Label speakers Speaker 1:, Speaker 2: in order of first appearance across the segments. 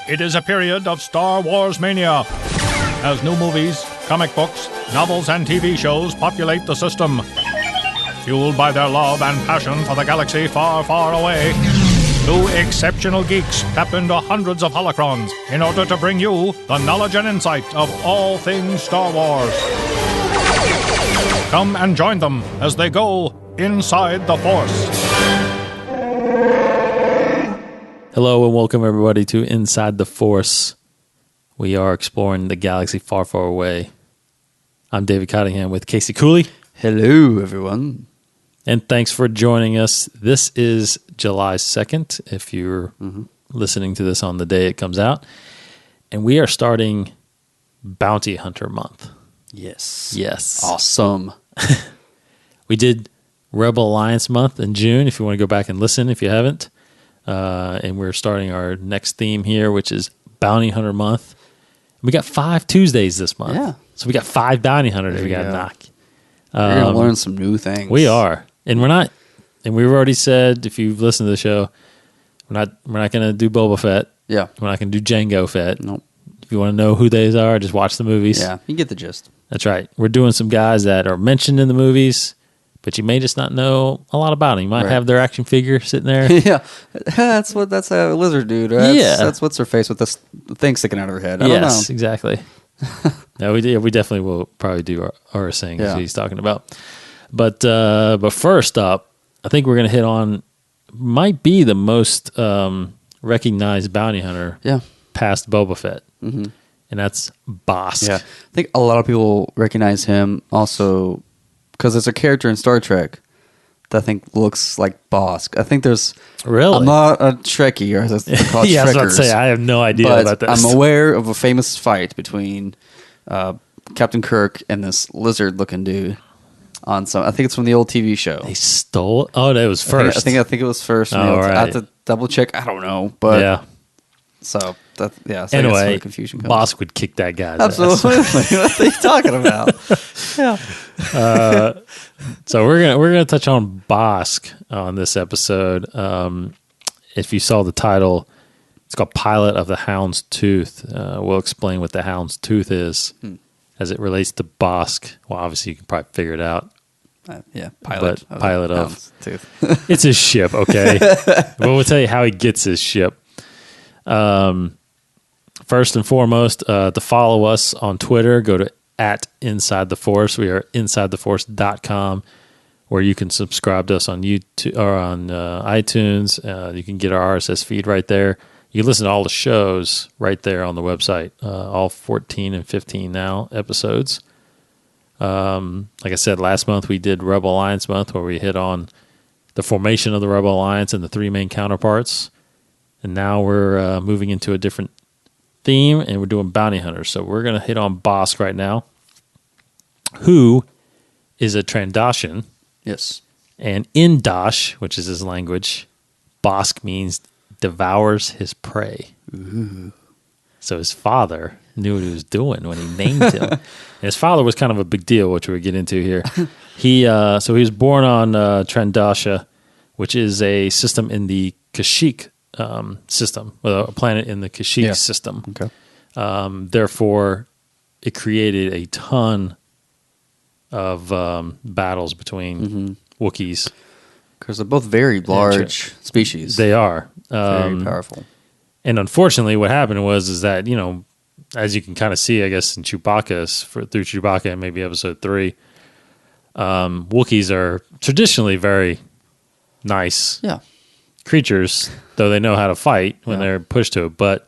Speaker 1: It is a period of Star Wars mania, as new movies, comic books, novels, and TV shows populate the system. Fueled by their love and passion for the galaxy far, far away, two exceptional geeks tap into hundreds of holocrons in order to bring you the knowledge and insight of all things Star Wars. Come and join them as they go inside the Force.
Speaker 2: Hello and welcome everybody to Inside the Force. We are exploring the galaxy far, far away. I'm David Cottingham with Casey Cooley.
Speaker 3: Hello, everyone.
Speaker 2: And thanks for joining us. This is July 2nd, if you're listening to this on the day it comes out. And we are starting Bounty Hunter Month.
Speaker 3: Yes. Awesome.
Speaker 2: We did Rebel Alliance Month in June, if you want to go back and listen if you haven't. And we're starting our next theme here, which is Bounty Hunter Month. We got 5 Tuesdays this month.
Speaker 3: Yeah.
Speaker 2: So we got 5 bounty hunters we got to knock.
Speaker 3: We're going to learn some new things.
Speaker 2: We are. And we're not, and we've already said, if you've listened to the show, we're not going to do Boba Fett.
Speaker 3: Yeah.
Speaker 2: We're not going to do Jango Fett.
Speaker 3: Nope.
Speaker 2: If you want to know who they are, just watch the movies.
Speaker 3: Yeah, you get the gist.
Speaker 2: That's right. We're doing some guys that are mentioned in the movies, but you may just not know a lot about them. You might have their action figure sitting there.
Speaker 3: Yeah. That's a lizard dude. Right? That's what's her face with this thing sticking out of her head. I don't know.
Speaker 2: Yes, exactly. No, we definitely will probably do our thing as he's talking about. But first up, I think we're going to hit on might be the most recognized bounty hunter past Boba Fett, and that's Bossk.
Speaker 3: Yeah, I think a lot of people recognize him also because there's a character in Star Trek that I think looks like Bossk. I think there's...
Speaker 2: Really?
Speaker 3: I'm not a Trekkie, or as they're called,
Speaker 2: yeah, I was about to
Speaker 3: Trekkers,
Speaker 2: say, I have no idea about this.
Speaker 3: I'm aware of a famous fight between Captain Kirk and this lizard-looking dude on some... I think it's from the old TV show.
Speaker 2: They stole... Oh, that was first.
Speaker 3: I think it was first.
Speaker 2: Oh,
Speaker 3: I
Speaker 2: right.
Speaker 3: have to double check. I don't know, but...
Speaker 2: Yeah.
Speaker 3: So, so
Speaker 2: anyway,
Speaker 3: that's where the confusion comes.
Speaker 2: Bossk would kick that guy's
Speaker 3: Absolutely.
Speaker 2: ass.
Speaker 3: What are you talking about? Yeah.
Speaker 2: So we're gonna touch on Bossk on this episode. If you saw the title, it's called Pilot of the Hound's Tooth. We'll explain what the Hound's Tooth is as it relates to Bossk. Well, obviously you can probably figure it out.
Speaker 3: Pilot
Speaker 2: of
Speaker 3: Hound's Tooth.
Speaker 2: It's his ship, okay? But we'll tell you how he gets his ship. First and foremost, to follow us on Twitter, go to @InsideTheForce. We are InsideTheForce.com, where you can subscribe to us on YouTube or on iTunes. You can get our RSS feed right there. You can listen to all the shows right there on the website, all 14 and 15 now episodes. Like I said, last month we did Rebel Alliance Month, where we hit on the formation of the Rebel Alliance and the 3 main counterparts. And now we're moving into a different theme, and we're doing bounty hunters. So we're going to hit on Bossk right now, who is a Trandoshan.
Speaker 3: Yes.
Speaker 2: And in Dash, which is his language, Bossk means devours his prey.
Speaker 3: Ooh.
Speaker 2: So his father knew what he was doing when he named him. And his father was kind of a big deal, which we'll get into here. He was born on Trandosha, which is a system in the Kashyyyk system, a planet in the Kashyyyk system.
Speaker 3: Okay.
Speaker 2: Therefore, it created a ton of battles between Wookiees.
Speaker 3: Because they're both very large species.
Speaker 2: They are.
Speaker 3: Very powerful.
Speaker 2: And unfortunately, what happened is that, as you can kind of see, I guess, in through Chewbacca and maybe episode 3, Wookiees are traditionally very nice creatures, though they know how to fight when they're pushed to it. But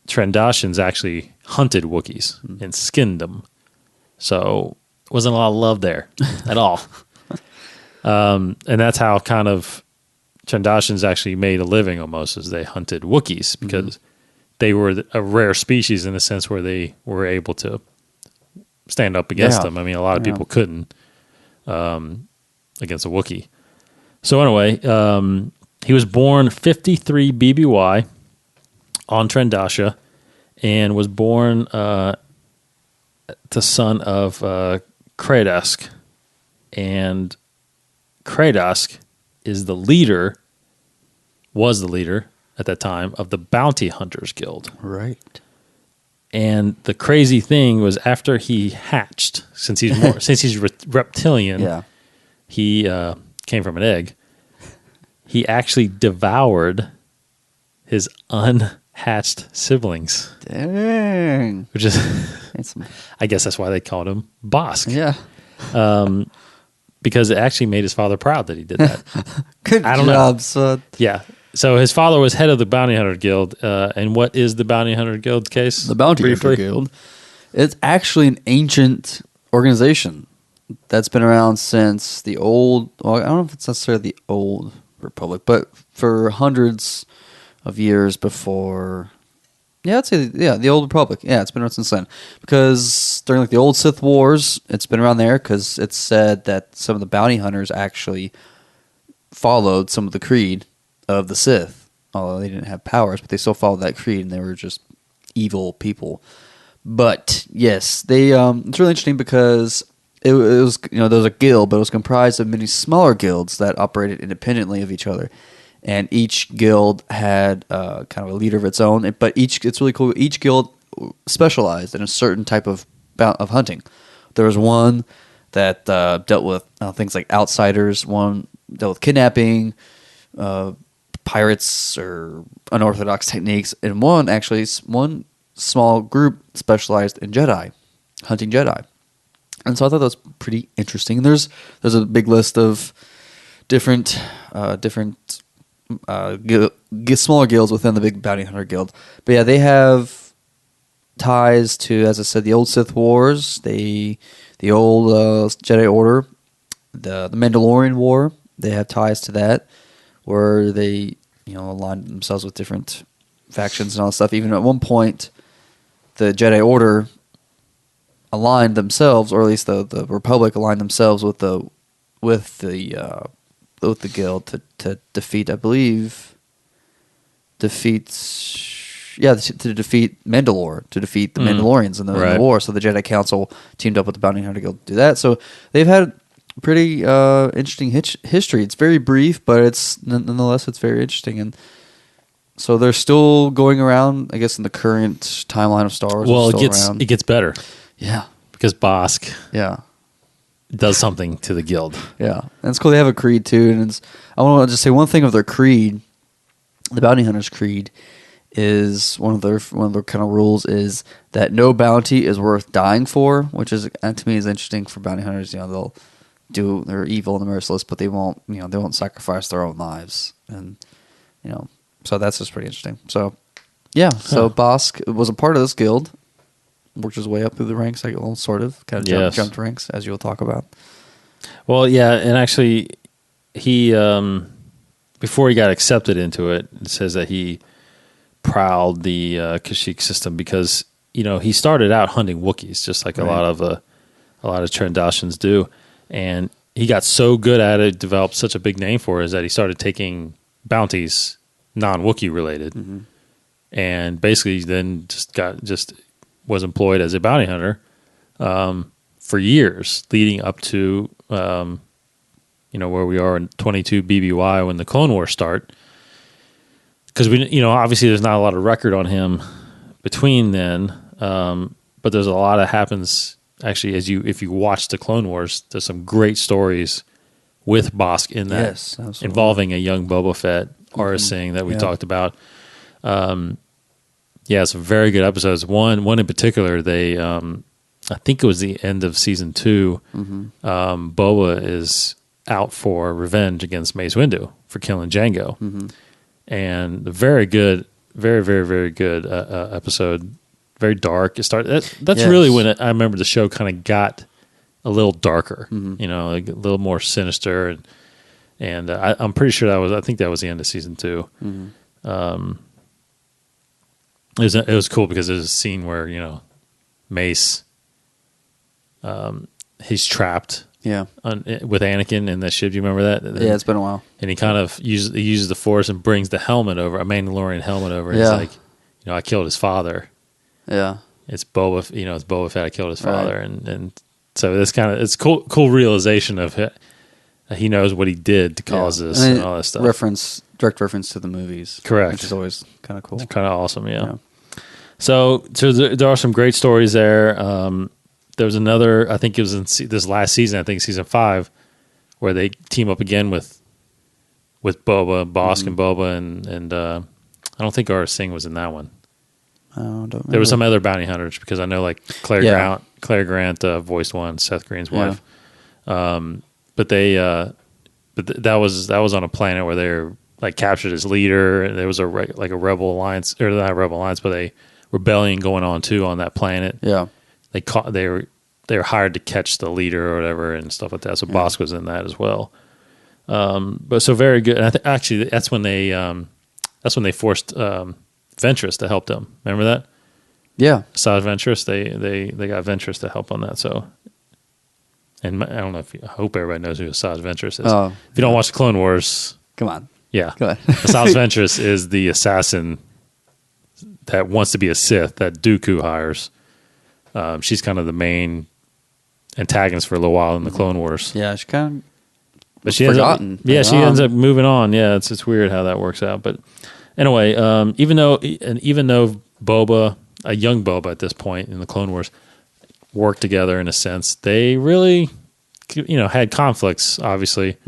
Speaker 2: Trandoshans actually hunted Wookiees and skinned them. So wasn't a lot of love there at all. And that's how kind of Trandoshans actually made a living almost, as they hunted Wookiees, because they were a rare species in the sense where they were able to stand up against them. I mean, a lot of people couldn't against a Wookiee. So anyway, he was born 53 BBY on Trandosha and was born the son of Kradosk. And Kradosk was the leader at that time of the Bounty Hunters Guild.
Speaker 3: Right.
Speaker 2: And the crazy thing was after he hatched, since he's reptilian,
Speaker 3: Yeah.
Speaker 2: he came from an egg. He actually devoured his unhatched siblings.
Speaker 3: Dang.
Speaker 2: Which is,
Speaker 3: It's,
Speaker 2: I guess that's why they called him Bossk.
Speaker 3: yeah.
Speaker 2: Because it actually made his father proud that he did that.
Speaker 3: Good
Speaker 2: I don't
Speaker 3: job,
Speaker 2: know.
Speaker 3: son.
Speaker 2: Yeah. So his father was head of the Bounty Hunter Guild. And what is the Bounty Hunter Guild case?
Speaker 3: The Bounty
Speaker 2: Briefly?
Speaker 3: Hunter Guild. It's actually an ancient organization that's been around since the old, well, I don't know if it's necessarily the old Republic, but for hundreds of years before, I'd say, the old Republic. Yeah, it's been around since then. Because during like the old Sith Wars, it's been around there because it's said that some of the bounty hunters actually followed some of the creed of the Sith, although they didn't have powers, but they still followed that creed, and they were just evil people. But yes, they it's really interesting because it was there was a guild, but it was comprised of many smaller guilds that operated independently of each other, and each guild had kind of a leader of its own. But it's really cool. Each guild specialized in a certain type of hunting. There was one that dealt with things like outsiders. One dealt with kidnapping, pirates, or unorthodox techniques, and one small group specialized in hunting Jedi. And so I thought that was pretty interesting. And there's a big list of different smaller guilds within the big Bounty Hunter Guild. But yeah, they have ties to, as I said, the old Sith Wars, the old Jedi Order, the Mandalorian War. They have ties to that, where they aligned themselves with different factions and all that stuff. Even at one point, the Jedi Order aligned themselves, or at least the Republic aligned themselves with the guild to defeat, I believe, to defeat Mandalore, to defeat the Mandalorians in the war. So the Jedi Council teamed up with the Bounty Hunter Guild to do that. So they've had pretty interesting history. It's very brief, but it's nonetheless it's very interesting. And so they're still going around, I guess, in the current timeline of Star Wars.
Speaker 2: Well, it gets better.
Speaker 3: Yeah.
Speaker 2: Because Bossk
Speaker 3: Yeah.
Speaker 2: does something to the guild.
Speaker 3: Yeah. And it's cool. They have a creed, too. And I want to just say one thing of their creed. The Bounty Hunter's creed is one of their kind of rules is that no bounty is worth dying for, which is, to me, is interesting for bounty hunters. They're evil and merciless, but they won't sacrifice their own lives. And, so that's just pretty interesting. So, yeah. So Bossk was a part of this guild. Worked his way up through the ranks, kind of jumped ranks, as you'll talk about.
Speaker 2: Well, yeah, and actually, he before he got accepted into it, it says that he prowled the Kashyyyk system because he started out hunting Wookiees, just like a lot of Trandashans do, and he got so good at it, developed such a big name for it, is that he started taking bounties non-Wookiee related, and basically then just was employed as a bounty hunter for years, leading up to where we are in 22 BBY when the Clone Wars start. Because obviously there's not a lot of record on him between then, but there's a lot that happens actually if you watch the Clone Wars. There's some great stories with Bossk in that, involving a young Boba Fett, Aurra that we talked about. Some very good episodes. One in particular, they I think it was the end of season 2. Boba is out for revenge against Mace Windu for killing Jango, and very good, very very very good episode. Very dark. It started. That's really when I remember the show kind of got a little darker. Like a little more sinister, and I'm pretty sure I think that was the end of season 2. It was cool because there's a scene where Mace, he's trapped, with Anakin in that ship. Do you remember that?
Speaker 3: Yeah, it's been a while.
Speaker 2: And he kind of uses the Force and brings the helmet over, a Mandalorian helmet over. And he's like, I killed his father.
Speaker 3: Yeah,
Speaker 2: it's Boba. It's Boba Fett. I killed his father, and so it's cool realization of it. He knows what he did to cause this and all that stuff.
Speaker 3: Reference direct reference to the movies.
Speaker 2: Correct.
Speaker 3: Which is always kind of cool.
Speaker 2: It's kind of awesome, yeah. So there are some great stories there. There was another, I think it was in this last season, I think season 5, where they team up again with Boba, Bossk and Boba, and I don't think Aurra Singh was in that one.
Speaker 3: I don't remember.
Speaker 2: There was some other bounty hunters because I know like Claire Grant voiced one, Seth Green's wife. But that was on a planet where they were like captured as leader, and there was a rebel alliance, or not a rebel alliance, but a rebellion going on too on that planet.
Speaker 3: Yeah,
Speaker 2: they were hired to catch the leader or whatever and stuff like that. So Bossk was in that as well. But so very good. And actually that's when they forced Ventress to help them. Remember that?
Speaker 3: Yeah,
Speaker 2: Asajj Ventress. They got Ventress to help on that. So. And I don't know I hope everybody knows who Asajj Ventress is.
Speaker 3: Oh,
Speaker 2: if you don't watch the Clone Wars,
Speaker 3: come on.
Speaker 2: Yeah.
Speaker 3: Go ahead.
Speaker 2: Asajj Ventress is the assassin that wants to be a Sith that Dooku hires. She's kind of the main antagonist for a little while in the Clone Wars.
Speaker 3: Yeah, she kind of
Speaker 2: but she
Speaker 3: forgotten.
Speaker 2: She ends up moving on. Yeah, it's weird how that works out. But anyway, even though Boba, a young Boba at this point in the Clone Wars, worked together in a sense, they really, had conflicts, obviously,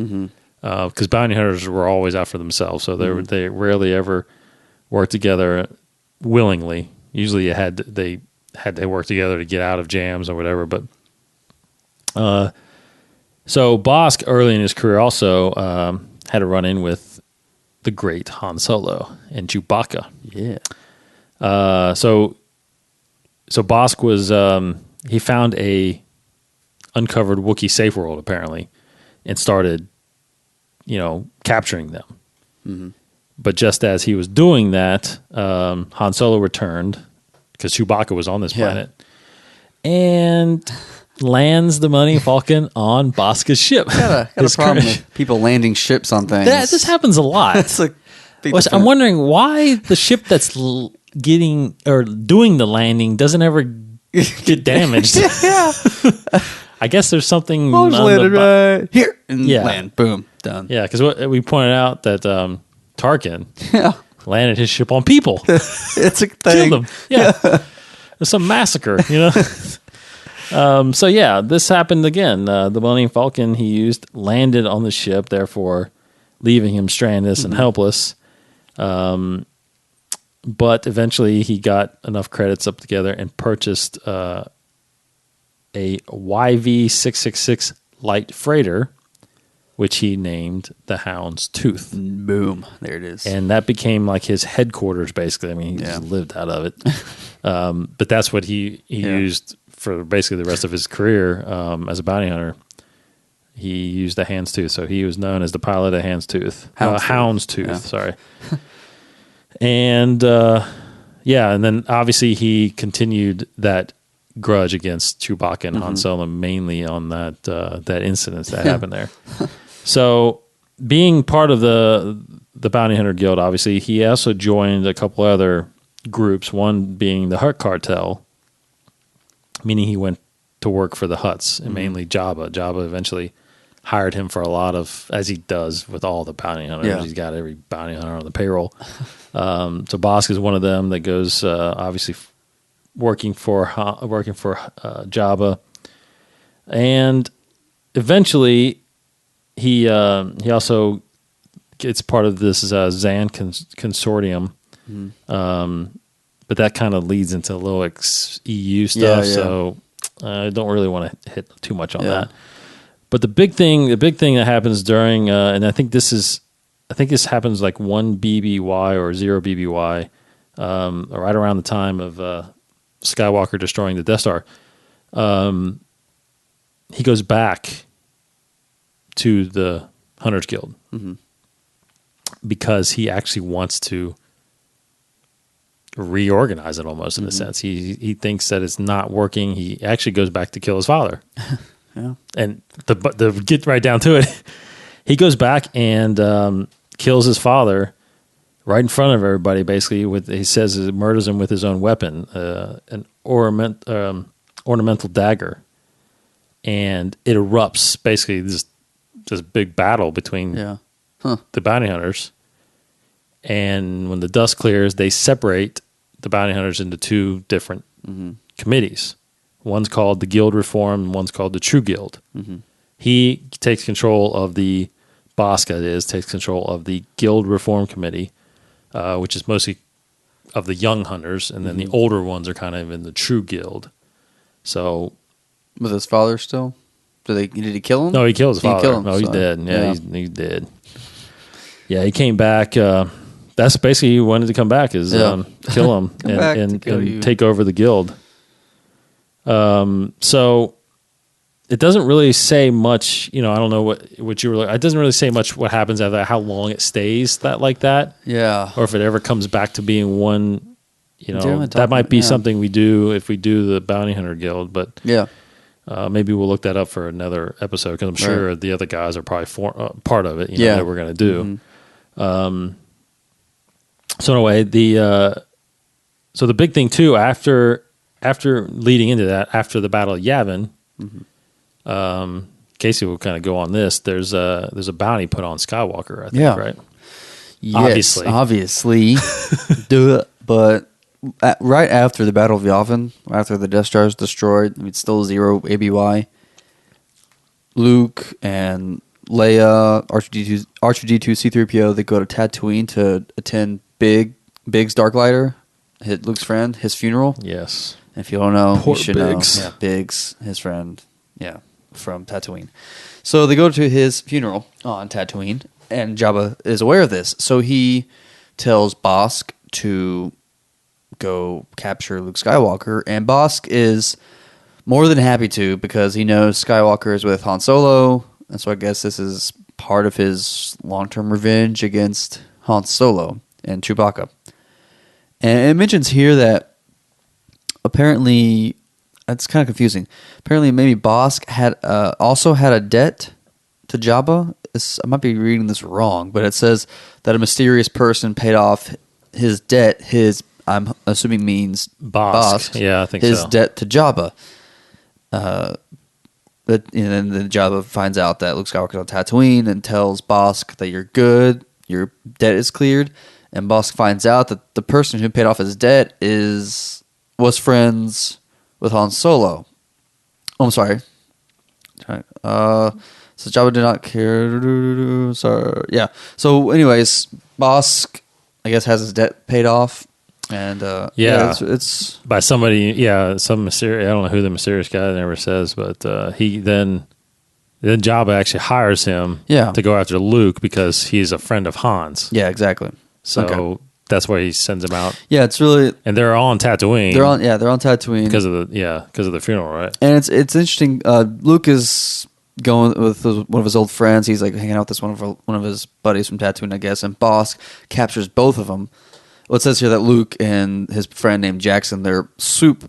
Speaker 2: because bounty hunters were always out for themselves, so they rarely ever worked together willingly. Usually, they had to work together to get out of jams or whatever. But so Bossk early in his career also had a run in with the great Han Solo and Chewbacca.
Speaker 3: Yeah.
Speaker 2: So Bossk was. He found a uncovered Wookiee safe world, apparently, and started, capturing them. Mm-hmm. But just as he was doing that, Han Solo returned, because Chewbacca was on this planet, and lands the Millennium Falcon on Bosk's ship.
Speaker 3: Got a problem with people landing ships on things.
Speaker 2: This happens a lot.
Speaker 3: It's like
Speaker 2: I'm wondering why the ship that's doing the landing doesn't ever get damaged.
Speaker 3: Yeah.
Speaker 2: I guess there's something
Speaker 3: on right here and land. Boom. Done.
Speaker 2: Yeah, because we pointed out that Tarkin landed his ship on people.
Speaker 3: It's a thing.
Speaker 2: Killed them. Yeah. There's some massacre, So yeah, this happened again. The Millennium Falcon he landed on the ship, therefore leaving him stranded and helpless. But eventually he got enough credits up together and purchased a YV-666 light freighter, which he named the Hound's Tooth.
Speaker 3: Boom. There it is.
Speaker 2: And that became like his headquarters, basically. I mean, he just lived out of it. But that's what he used for basically the rest of his career as a bounty hunter. He used the Hound's Tooth. So he was known as the pilot of Hound's Tooth. Sorry. And and then obviously he continued that grudge against Chewbacca and Han Solo, mainly on that incident that happened there. So, being part of the Bounty Hunter Guild, obviously, he also joined a couple other groups. One being the Hutt Cartel, meaning he went to work for the Hutts, and mainly Jabba. Jabba eventually hired him for a lot of, as he does with all the bounty hunters. Yeah. He's got every bounty hunter on the payroll. So Bossk is one of them that goes obviously working for Jabba, and eventually he also gets part of this Zan consortium. But that kind of leads into a little EU stuff, so I don't really want to hit too much on that. But the big thing that happens during, and I think this happens like 1 BBY or 0 BBY, right around the time of Skywalker destroying the Death Star. He goes back to the Hunters Guild because he actually wants to reorganize it almost in a sense. He thinks that it's not working. He actually goes back to kill his father. And the get right down to it, he goes back and kills his father right in front of everybody. Basically, he says he murders him with his own weapon, an ornamental dagger, and it erupts. Basically, this big battle between the bounty hunters, And when the dust clears, they separate the bounty hunters into two different committees. One's called the Guild Reform, and one's called the True Guild. He takes control of the Bossk, takes control of the Guild Reform Committee, which is mostly of the young hunters, and then the older ones are kind of in the True Guild. So,
Speaker 3: with his father still? Did he kill him?
Speaker 2: No, he killed his father.
Speaker 3: Kill him,
Speaker 2: no, he's
Speaker 3: so,
Speaker 2: dead. Yeah, he's dead. Yeah, he came back. That's basically he wanted to come back is kill him and take over the guild. So it doesn't really say much. I don't know what you were. It doesn't really say much what happens after that, how long it stays like that.
Speaker 3: Yeah,
Speaker 2: or if it ever comes back to being one. That might be something we do if we do the bounty hunter guild. But
Speaker 3: yeah.
Speaker 2: Maybe we'll look that up for another episode because I'm sure the other guys are probably part of it. That we're going to do. So anyway, the big thing too after leading into that, after the Battle of Yavin, Casey will kind of go on this. There's a bounty put on Skywalker, I think, right?
Speaker 3: Yes, obviously, do it. But right after the Battle of Yavin, after the Death Star is destroyed, it's still 0 ABY. Luke and Leia, R2D2, C-3PO, they go to Tatooine to attend Biggs Darklighter, Luke's friend, his funeral.
Speaker 2: Yes.
Speaker 3: If you don't know,
Speaker 2: Poor
Speaker 3: you should
Speaker 2: Biggs.
Speaker 3: know. Yeah, Biggs, his friend, from Tatooine. So they go to his funeral on Tatooine, and Jabba is aware of this. So he tells Bossk to go capture Luke Skywalker, and Bossk is more than happy to because he knows Skywalker is with Han Solo, and so I guess this is part of his long-term revenge against Han Solo and Chewbacca. And it mentions here that apparently, it's kind of confusing. Apparently, maybe Bossk had also had a debt to Jabba. I might be reading this wrong, but it says that a mysterious person paid off his debt. I'm assuming means Bossk.
Speaker 2: Yeah, I think
Speaker 3: his
Speaker 2: so.
Speaker 3: debt to Jabba. And then Jabba finds out that Luke Skywalker's on Tatooine and tells Bossk that you're good, your debt is cleared. And Bossk finds out that the person who paid off his debt was friends with Han Solo. Oh, I'm sorry. So Jabba did not care. Sorry. Yeah. So, anyways, Bossk, I guess, has his debt paid off. And it's
Speaker 2: by somebody, some mysterious. I don't know who the mysterious guy never says, but he then Jabba actually hires him to go after Luke because he's a friend of Han's.
Speaker 3: Yeah, exactly.
Speaker 2: So that's why he sends him out.
Speaker 3: Yeah, it's really,
Speaker 2: and they're on Tatooine.
Speaker 3: They're on Tatooine
Speaker 2: because of the funeral, right?
Speaker 3: And it's interesting. Luke is going with one of his old friends. He's like hanging out with one of his buddies from Tatooine, I guess. And Bossk captures both of them. Well, it says here that Luke and his friend named Jackson, they're swoop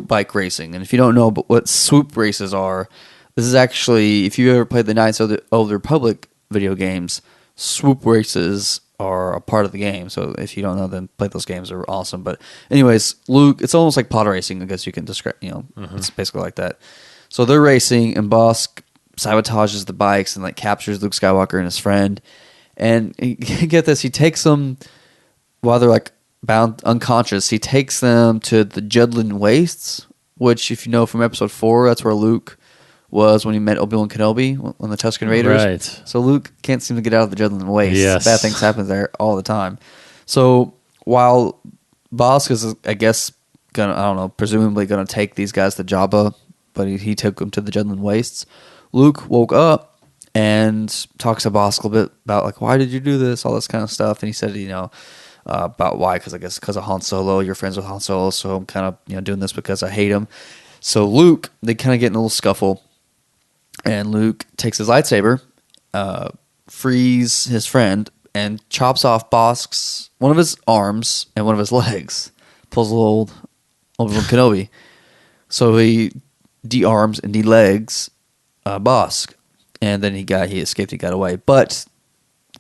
Speaker 3: bike racing. And if you don't know what swoop races are, this is actually, if you ever played the Knights of the Old Republic video games, swoop races are a part of the game. So if you don't know, then play those games. They're awesome. But anyways, Luke, it's almost like pod racing, I guess you can describe, it's basically like that. So they're racing, and Bossk sabotages the bikes and captures Luke Skywalker and his friend. And get this, he takes them while they're bound unconscious. He takes them to the Judlin Wastes, which, if you know from episode 4, that's where Luke was when he met Obi-Wan Kenobi on the Tusken Raiders.
Speaker 2: Right.
Speaker 3: So Luke can't seem to get out of the Judlin Wastes.
Speaker 2: Yes.
Speaker 3: Bad things happen there all the time. So while Bossk is, I guess, presumably gonna take these guys to Jabba, but he took them to the Judlin Wastes. Luke woke up and talks to Bossk a little bit about why did you do this, all this kind of stuff, and he said, about why, because of Han Solo, you're friends with Han Solo, so I'm kind of doing this because I hate him. So Luke, they kind of get in a little scuffle, and Luke takes his lightsaber, frees his friend, and chops off Bosk's one of his arms and one of his legs. Pulls a little Obi-Wan Kenobi. So he de-arms and de-legs Bossk, and then he escaped. He got away, but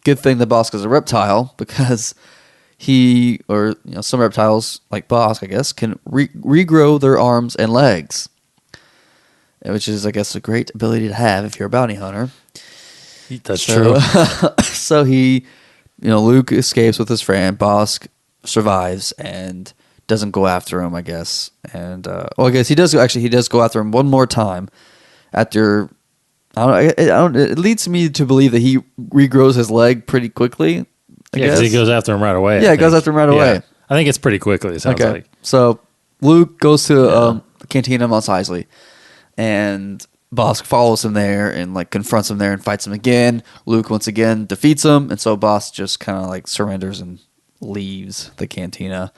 Speaker 3: good thing that Bossk is a reptile, because some reptiles like Bossk, I guess, can regrow their arms and legs, which is, I guess, a great ability to have if you're a bounty hunter.
Speaker 2: That's true.
Speaker 3: So he Luke escapes with his friend. Bossk survives and doesn't go after him, I guess. And I guess he does. Actually, he does go after him one more time. After I don't. It leads me to believe that he regrows his leg pretty quickly.
Speaker 2: Because he goes after him right away.
Speaker 3: Yeah, he goes after him right away.
Speaker 2: I think it's pretty quickly. It sounds like.
Speaker 3: So Luke goes to the cantina Mos Eisley, and Bossk follows him there and like confronts him there and fights him again. Luke once again defeats him, and so Bossk just kind of like surrenders and leaves the cantina.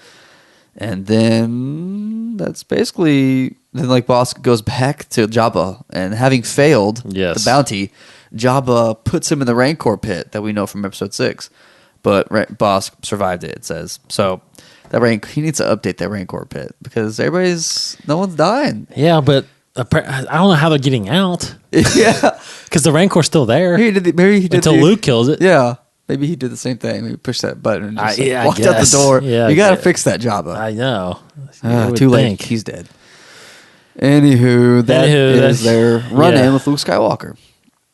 Speaker 3: And then that's basically like Bossk goes back to Jabba, and having failed the bounty, Jabba puts him in the Rancor pit that we know from episode 6. But Bossk survived it. It says so. He needs to update that Rancor pit because no one's dying.
Speaker 2: Yeah, but I don't know how they're getting out.
Speaker 3: Yeah,
Speaker 2: because the Rancor's still there.
Speaker 3: Maybe he did
Speaker 2: until Luke kills it.
Speaker 3: Yeah. Maybe he did the same thing. Maybe push that button and just walked out the door.
Speaker 2: Yeah,
Speaker 3: you got to fix that, Jabba.
Speaker 2: I know.
Speaker 3: Too late. He's dead. Anywho, that is their run-in with Luke Skywalker.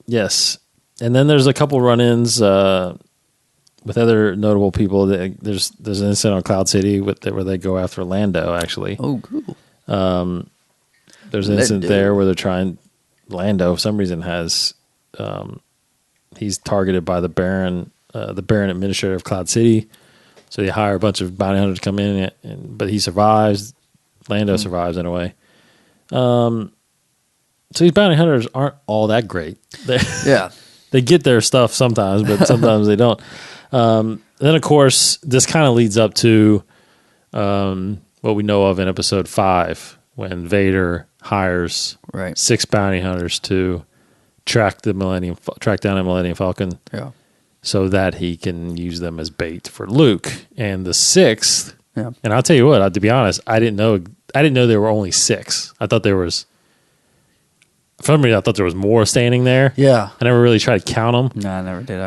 Speaker 2: Yes. And then there's a couple run-ins with other notable people. There's an incident on Cloud City where they go after Lando, actually.
Speaker 3: Oh, cool.
Speaker 2: There's an incident there where they're trying... Lando, for some reason, has... he's targeted by the Baron administrator of Cloud City. So they hire a bunch of bounty hunters to come in, but he survives. Lando survives in a way. So these bounty hunters aren't all that great. They get their stuff sometimes, but sometimes they don't. Then, of course, this kind of leads up to what we know of in episode 5, when Vader hires 6 bounty hunters to track down a Millennium Falcon, so that he can use them as bait for Luke. And the 6th, and I'll tell you what, to be honest, I didn't know there were only 6. I thought there was. For some reason, I thought there was more standing there.
Speaker 3: Yeah,
Speaker 2: I never really tried to count them.
Speaker 3: No, I never did.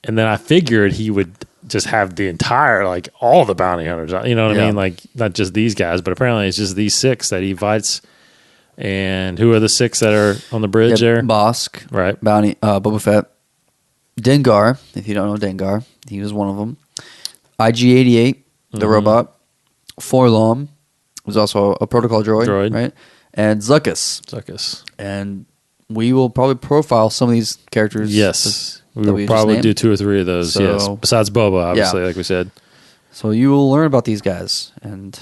Speaker 2: And then I figured he would just have the entire, like, all the bounty hunters. You know what I mean? Like, not just these guys, but apparently it's just these 6 that he invites. And who are the 6 that are on the bridge there?
Speaker 3: Bossk,
Speaker 2: right?
Speaker 3: Bounty, Boba Fett, Dengar. If you don't know Dengar, he was one of them. IG-88, the robot. Forlom was also a protocol droid, right? And Zuckuss. And we will probably profile some of these characters.
Speaker 2: Yes, we will probably do 2 or 3 of those. So, yes, besides Boba, obviously, like we said.
Speaker 3: So you will learn about these guys and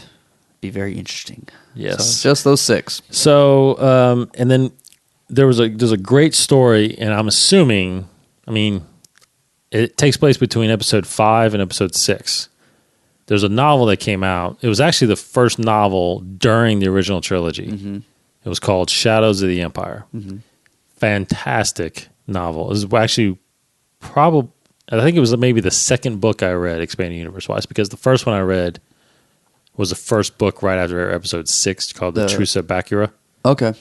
Speaker 3: be very interesting.
Speaker 2: Yes,
Speaker 3: so just those 6.
Speaker 2: So, and then there's a great story, and I'm assuming, it takes place between episode 5 and episode 6. There's a novel that came out. It was actually the first novel during the original trilogy. Mm-hmm. It was called Shadows of the Empire. Mm-hmm. Fantastic novel. It was actually I think it was maybe the second book I read, expanding universe-wise, because the first one I read was the first book right after episode 6 called The Truce at Bakura.
Speaker 3: Okay.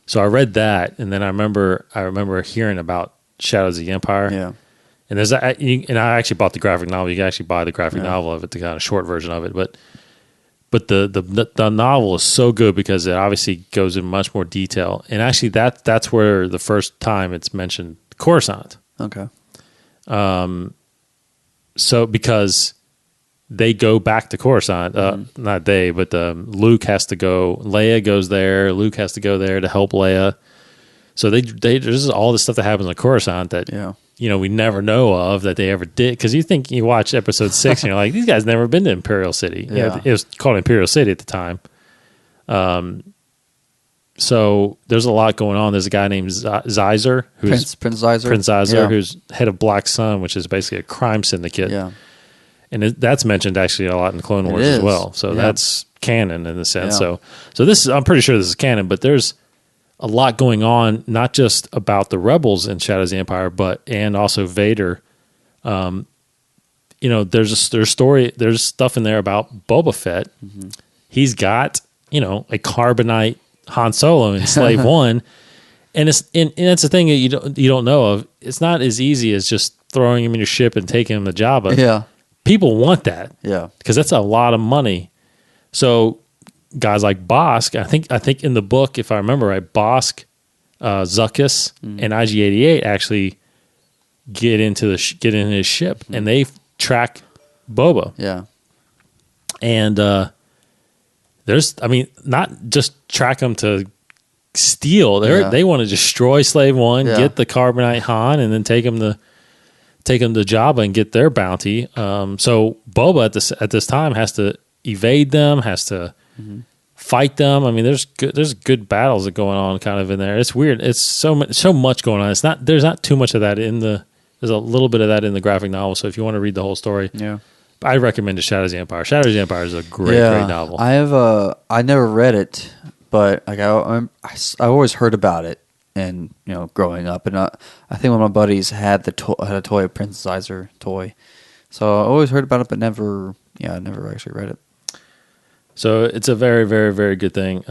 Speaker 2: So I read that, and then I remember hearing about Shadows of the Empire.
Speaker 3: Yeah.
Speaker 2: And and I actually bought the graphic novel. You can actually buy the graphic novel of it, the kind of short version of it. But the novel is so good because it obviously goes in much more detail. And actually, that's where the first time it's mentioned Coruscant.
Speaker 3: Okay.
Speaker 2: So because they go back to Coruscant, not they, but Luke has to go. Leia goes there. Luke has to go there to help Leia. So there's all this stuff that happens on Coruscant that we never know of that they ever did. Because you watch episode 6 and you're like, these guys never been to Imperial City. Yeah. It was called Imperial City at the time. So there's a lot going on. There's a guy named Zeiser, who's
Speaker 3: Prince Zeiser,
Speaker 2: who's head of Black Sun, which is basically a crime syndicate.
Speaker 3: Yeah,
Speaker 2: and that's mentioned actually a lot in Clone Wars as well. So that's canon in a sense. Yeah. So this is, I'm pretty sure this is canon, but there's a lot going on, not just about the rebels in Shadows of the Empire, and also Vader. There's stuff in there about Boba Fett. Mm-hmm. He's got a carbonite Han Solo in Slave One, and it's the thing that you don't know of. It's not as easy as just throwing him in your ship and taking him to Jabba.
Speaker 3: Yeah,
Speaker 2: people want that.
Speaker 3: Yeah,
Speaker 2: because that's a lot of money. So guys like Bossk, I think in the book, if I remember right, Bossk, Zuckuss, and IG-88 actually get into his ship, and they track Boba.
Speaker 3: Yeah.
Speaker 2: And not just track him to steal. They want to destroy Slave One, get the Carbonite Han, and then take him to Jabba and get their bounty. So Boba at this time has to evade them, has to fight them. I mean, there's good battles that going on kind of in there. It's weird. It's so much going on. There's not too much of that there's a little bit of that in the graphic novel. So if you want to read the whole story, I recommend Shadows of the Empire. Shadows of the Empire is a great novel.
Speaker 3: I never read it, but like I always heard about it, and growing up, and I think one of my buddies had a toy, a Princessizer toy, so I always heard about it, but never actually read it.
Speaker 2: So it's a very, very, very good thing.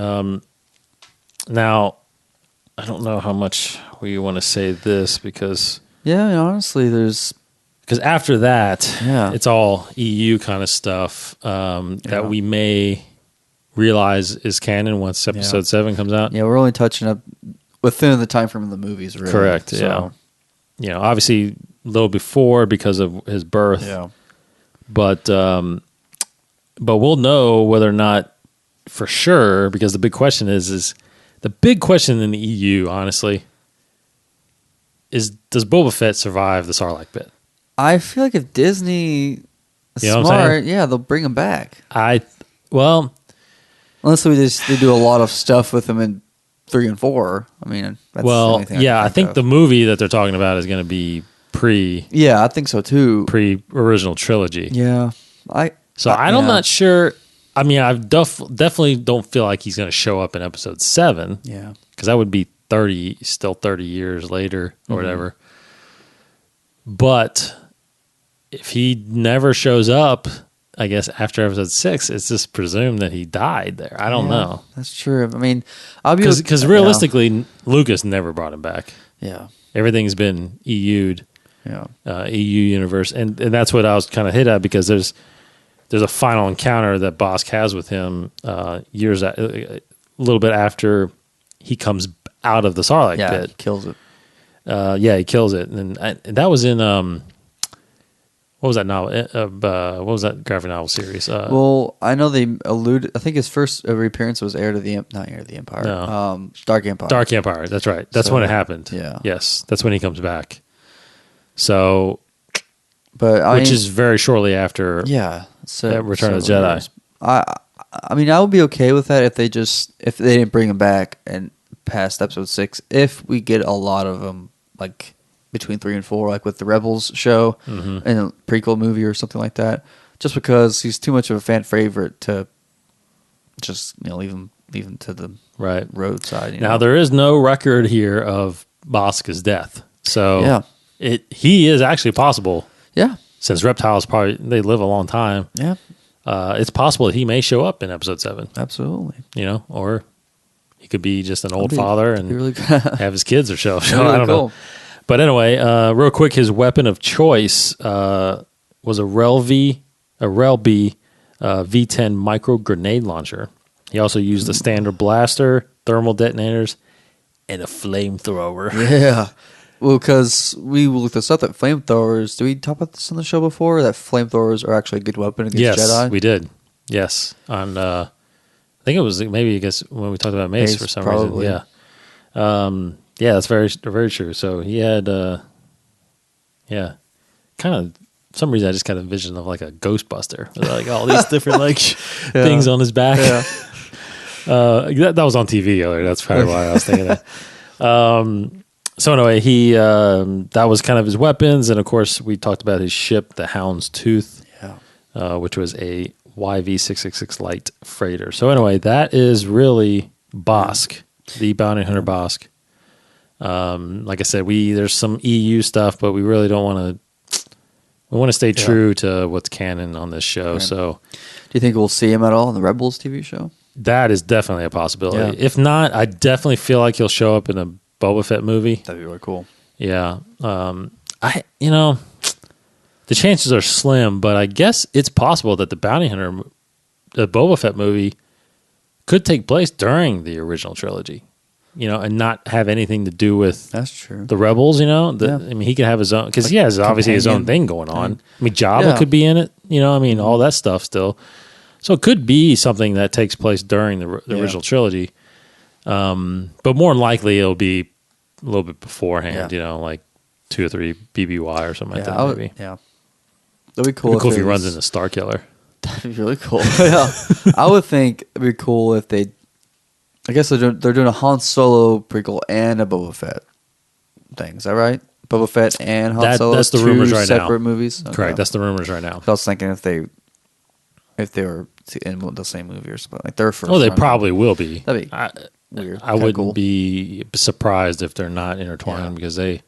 Speaker 2: Now, I don't know how much we want to say this because
Speaker 3: honestly,
Speaker 2: because after that, it's all EU kind of stuff that we may realize is canon once Episode 7 comes out.
Speaker 3: Yeah, we're only touching up within the time frame of the movies, really.
Speaker 2: Correct. So. Yeah. Obviously a little before because of his birth.
Speaker 3: Yeah.
Speaker 2: But we'll know whether or not for sure, because the big question is the big question in the EU, honestly, is does Boba Fett survive the Sarlacc pit?
Speaker 3: I feel like if Disney is smart, they'll bring him back. Unless they do a lot of stuff with him in 3 and 4. I mean, that's the only thing I think
Speaker 2: the movie that they're talking about is going to be pre.
Speaker 3: Yeah, I think so too.
Speaker 2: Pre-original trilogy.
Speaker 3: Yeah,
Speaker 2: I'm not sure. I mean, I definitely don't feel like he's going to show up in Episode 7.
Speaker 3: Yeah,
Speaker 2: because that would be 30 years later or whatever. But if he never shows up, I guess after Episode 6, it's just presumed that he died there. I don't know.
Speaker 3: That's true. I mean,
Speaker 2: because realistically, Lucas never brought him back.
Speaker 3: Yeah,
Speaker 2: everything's been EU'd.
Speaker 3: Yeah,
Speaker 2: EU universe, and that's what I was kind of hit at because there's a final encounter that Bossk has with him a little bit after he comes out of the Sarlacc pit.
Speaker 3: He kills it.
Speaker 2: He kills it, and that was in what was that novel? What was that graphic novel series?
Speaker 3: Well, I know they allude. I think his not Heir to the Empire.
Speaker 2: No.
Speaker 3: Dark Empire.
Speaker 2: Dark Empire. That's right. That's when it happened.
Speaker 3: Yeah.
Speaker 2: Yes, that's when he comes back. So,
Speaker 3: but
Speaker 2: which is very shortly after. Return of the Jedi.
Speaker 3: I mean, I would be okay with that if they didn't bring him back and past Episode 6. If we get a lot of them, like between 3 and 4, like with the Rebels show and a prequel movie or something like that, just because he's too much of a fan favorite to just leave him to the roadside.
Speaker 2: Now there is no record here of Bosk's death, so he is actually possible.
Speaker 3: Yeah,
Speaker 2: since reptiles they live a long time.
Speaker 3: Yeah,
Speaker 2: it's possible that he may show up in Episode 7.
Speaker 3: Absolutely,
Speaker 2: or he could be just an old father and
Speaker 3: really
Speaker 2: have his kids or show.
Speaker 3: Really
Speaker 2: I don't
Speaker 3: cool.
Speaker 2: know. But anyway, real quick, his weapon of choice was a Rel B V10 micro grenade launcher. He also used a standard blaster, thermal detonators, and a flamethrower.
Speaker 3: Yeah. Well, because we looked this up, that flamethrowers, did we talk about this on the show before? That flamethrowers are actually a good weapon against Jedi?
Speaker 2: Yes, we did. Yes. On, I think it was maybe when we talked about Mace for some reason. Yeah. That's very, very true. So he had, kind of, for some reason I just kind of envisioned of like a Ghostbuster with like all these different things on his back.
Speaker 3: Yeah.
Speaker 2: That was on TV earlier. That's probably why I was thinking that. So anyway, he that was kind of his weapons, and of course we talked about his ship, the Hound's Tooth, which was a YV-666 light freighter. So anyway, that is really Bossk, the bounty hunter Bossk. Like I said, there's some EU stuff, but we really don't want to. We want to stay true to what's canon on this show. Right. So,
Speaker 3: do you think we'll see him at all in the Rebels TV show?
Speaker 2: That is definitely a possibility.
Speaker 3: Yeah.
Speaker 2: If not, I definitely feel like he'll show up in a Boba Fett movie.
Speaker 3: That'd be really cool.
Speaker 2: Yeah. The chances are slim, but I guess it's possible that the bounty hunter, the Boba Fett movie, could take place during the original trilogy. and not have anything to do with
Speaker 3: That's true.
Speaker 2: the Rebels. I
Speaker 3: Yeah.
Speaker 2: mean, he could have his own because he has obviously his own thing going on. I mean, Jabba
Speaker 3: Yeah.
Speaker 2: could be in it. I mean, all that stuff still. So it could be something that takes place during the original trilogy. But more than likely, it'll be a little bit beforehand. Like 2 or 3 BBY or something like that. Maybe.
Speaker 3: Yeah. That'd be cool.
Speaker 2: It'd be cool if he runs into Star Killer.
Speaker 3: That'd be really cool. Yeah. I would think it'd be cool if they. I guess they're doing a Han Solo prequel and a Boba Fett thing. Is that right? Boba Fett and Han Solo.
Speaker 2: That's the rumors right now.
Speaker 3: Separate movies. Okay.
Speaker 2: Correct. That's the rumors right now.
Speaker 3: I was thinking if they were in the same movie or something like their first.
Speaker 2: Oh, they probably will be.
Speaker 3: That'd be weird.
Speaker 2: I wouldn't be surprised if they're not intertwined because they.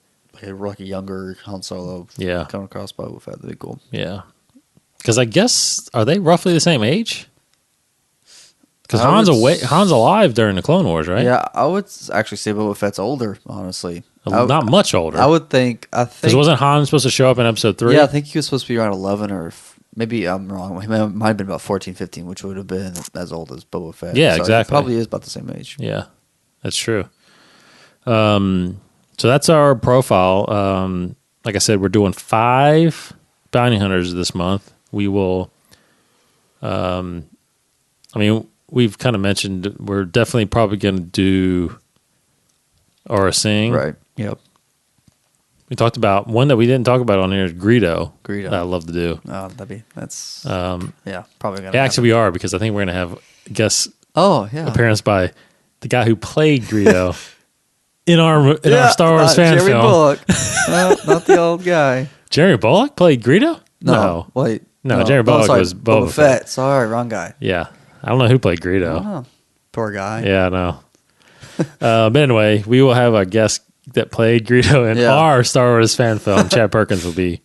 Speaker 3: Like a younger Han Solo.
Speaker 2: Yeah.
Speaker 3: Coming across Boba Fett. That'd be cool.
Speaker 2: Yeah. Because I guess are they roughly the same age? Because Han's alive during the Clone Wars, right?
Speaker 3: Yeah, I would actually say Boba Fett's older. Honestly,
Speaker 2: not much older.
Speaker 3: I would think. Because
Speaker 2: wasn't Han supposed to show up in Episode 3?
Speaker 3: Yeah, I think he was supposed to be around 11 or maybe I'm wrong. He might have been about 14, 15, which would have been as old as Boba Fett.
Speaker 2: Yeah,
Speaker 3: so
Speaker 2: exactly.
Speaker 3: He probably is about the same age.
Speaker 2: Yeah, that's true. So that's our profile. Like I said, we're doing 5 bounty hunters this month. We will. We've kind of mentioned we're definitely probably going to do Aura Singh.
Speaker 3: Right. Yep.
Speaker 2: We talked about one that we didn't talk about on here is Greedo.
Speaker 3: Greedo.
Speaker 2: That I love to do.
Speaker 3: Oh, that's probably gonna.
Speaker 2: Yeah, actually, we are because I think we're going to have guest appearance by the guy who played Greedo in our Star Wars fan
Speaker 3: Jerry
Speaker 2: film.
Speaker 3: Bullock. No, not the old guy.
Speaker 2: Jerry Bullock played Greedo?
Speaker 3: No. Wait.
Speaker 2: No, Jerry Bullock was Boba Fett.
Speaker 3: Sorry, wrong guy.
Speaker 2: Yeah. I don't know who played Greedo.
Speaker 3: Oh, poor guy.
Speaker 2: Yeah, I know. But anyway, we will have a guest that played Greedo in our Star Wars fan film. Chad Perkins will be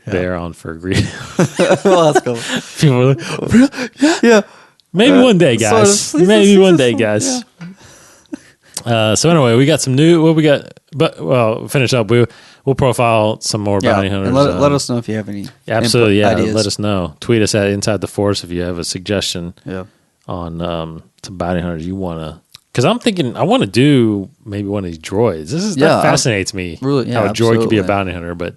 Speaker 2: there on for Greedo.
Speaker 3: Well, that's cool.
Speaker 2: People are like,
Speaker 3: yeah.
Speaker 2: Maybe one day, guys. Maybe one day, guys. Yeah. So anyway, we got some new. What we got? But finish up. We'll profile some more bounty hunters.
Speaker 3: And let us know if you have any.
Speaker 2: Absolutely,
Speaker 3: input, ideas.
Speaker 2: Let us know. Tweet us at Inside the Force if you have a suggestion.
Speaker 3: Yeah.
Speaker 2: On some bounty hunters you want to. Because I'm thinking I want to do maybe one of these droids. That fascinates me.
Speaker 3: Really,
Speaker 2: how a droid could be a bounty hunter, but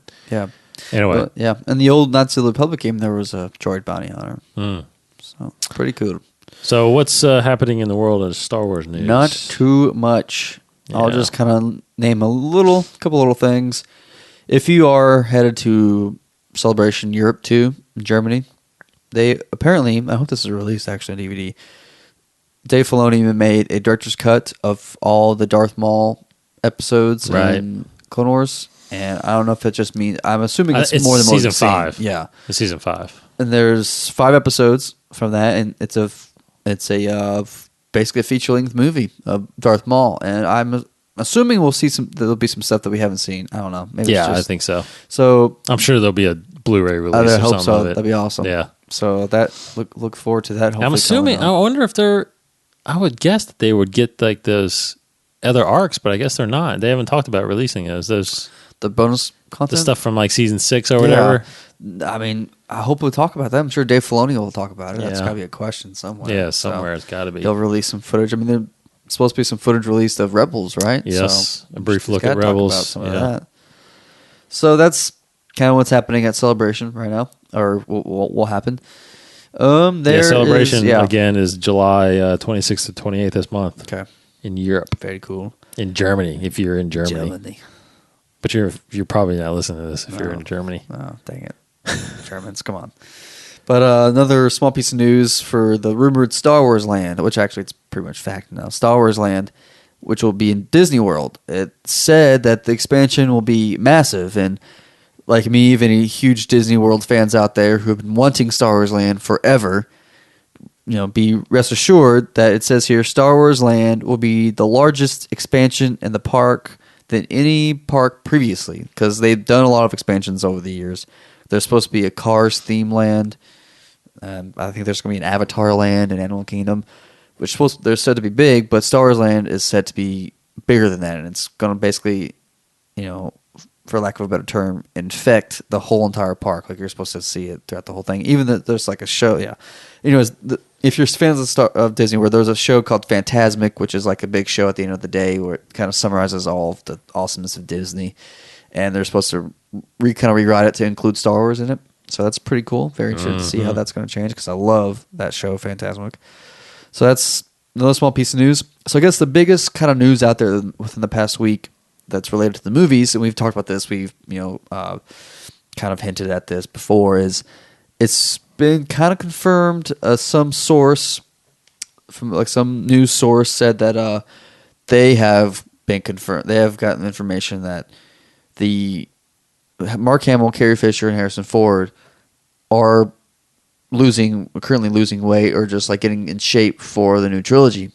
Speaker 2: anyway,
Speaker 3: in the old Knights of the Republic game, there was a droid bounty hunter. So pretty cool.
Speaker 2: So what's happening in the world of Star Wars news?
Speaker 3: Not too much. Yeah. I'll just kind of name a couple little things. If you are headed to Celebration Europe 2 in Germany, they apparently, I hope this is released actually on DVD, Dave Filoni even made a director's cut of all the Darth Maul episodes in Clone Wars. And I don't know if it just means, I'm assuming it's more than
Speaker 2: season 5.
Speaker 3: Yeah.
Speaker 2: It's season 5.
Speaker 3: And there's 5 episodes from that, and it's a basically a feature-length movie of Darth Maul. And I'm assuming we'll see there'll be some stuff that we haven't seen. I don't know. Maybe
Speaker 2: I think so.
Speaker 3: So
Speaker 2: I'm sure there'll be a Blu-ray release or
Speaker 3: hope
Speaker 2: something
Speaker 3: so.
Speaker 2: of it.
Speaker 3: That'd be awesome.
Speaker 2: Yeah.
Speaker 3: So look forward to that.
Speaker 2: I'm assuming. I wonder if I would guess that they would get like those other arcs, but I guess they're not. They haven't talked about releasing those.
Speaker 3: The bonus content,
Speaker 2: the stuff from like season 6 or whatever.
Speaker 3: I mean, I hope we'll talk about that. I'm sure Dave Filoni will talk about it. That's got to be a question somewhere.
Speaker 2: Yeah, somewhere it's got to be.
Speaker 3: They'll release some footage. I mean, there's supposed to be some footage released of Rebels, right?
Speaker 2: Yes, a brief look at Rebels.
Speaker 3: Talk about some of that. So that's kind of what's happening at Celebration right now, or will happen.
Speaker 2: Celebration again is July 26th to 28th this month.
Speaker 3: Okay,
Speaker 2: in Europe.
Speaker 3: Very cool.
Speaker 2: In Germany, if you're in Germany. But you're probably not listening to this if you're in Germany.
Speaker 3: Oh, dang it. Germans, come on. But another small piece of news for the rumored Star Wars Land, which actually it's pretty much fact now. Star Wars Land, which will be in Disney World. It said that the expansion will be massive, and like me, even any huge Disney World fans out there who have been wanting Star Wars Land forever, be rest assured that it says here Star Wars Land will be the largest expansion in the park than any park previously, because they've done a lot of expansions over the years. There's supposed to be a Cars theme land. I think there's going to be an Avatar land and Animal Kingdom, which they're said to be big, but Star Wars Land is said to be bigger than that, and it's going to basically, for lack of a better term, infect the whole entire park. Like you're supposed to see it throughout the whole thing, even that there's like a show. Yeah, anyways, if you're fans of Disney World, there's a show called Fantasmic, which is like a big show at the end of the day where it kind of summarizes all of the awesomeness of Disney. And they're supposed to kind of rewrite it to include Star Wars in it. So that's pretty cool. Very interested to see how that's going to change because I love that show, Fantasmic. So that's another small piece of news. So I guess the biggest kind of news out there within the past week that's related to the movies, and we've talked about this, we've kind of hinted at this before, is it's been kind of confirmed. Some source from like some news source said that they have been confirmed. They have gotten information that the Mark Hamill, Carrie Fisher, and Harrison Ford are currently losing weight or just like getting in shape for the new trilogy.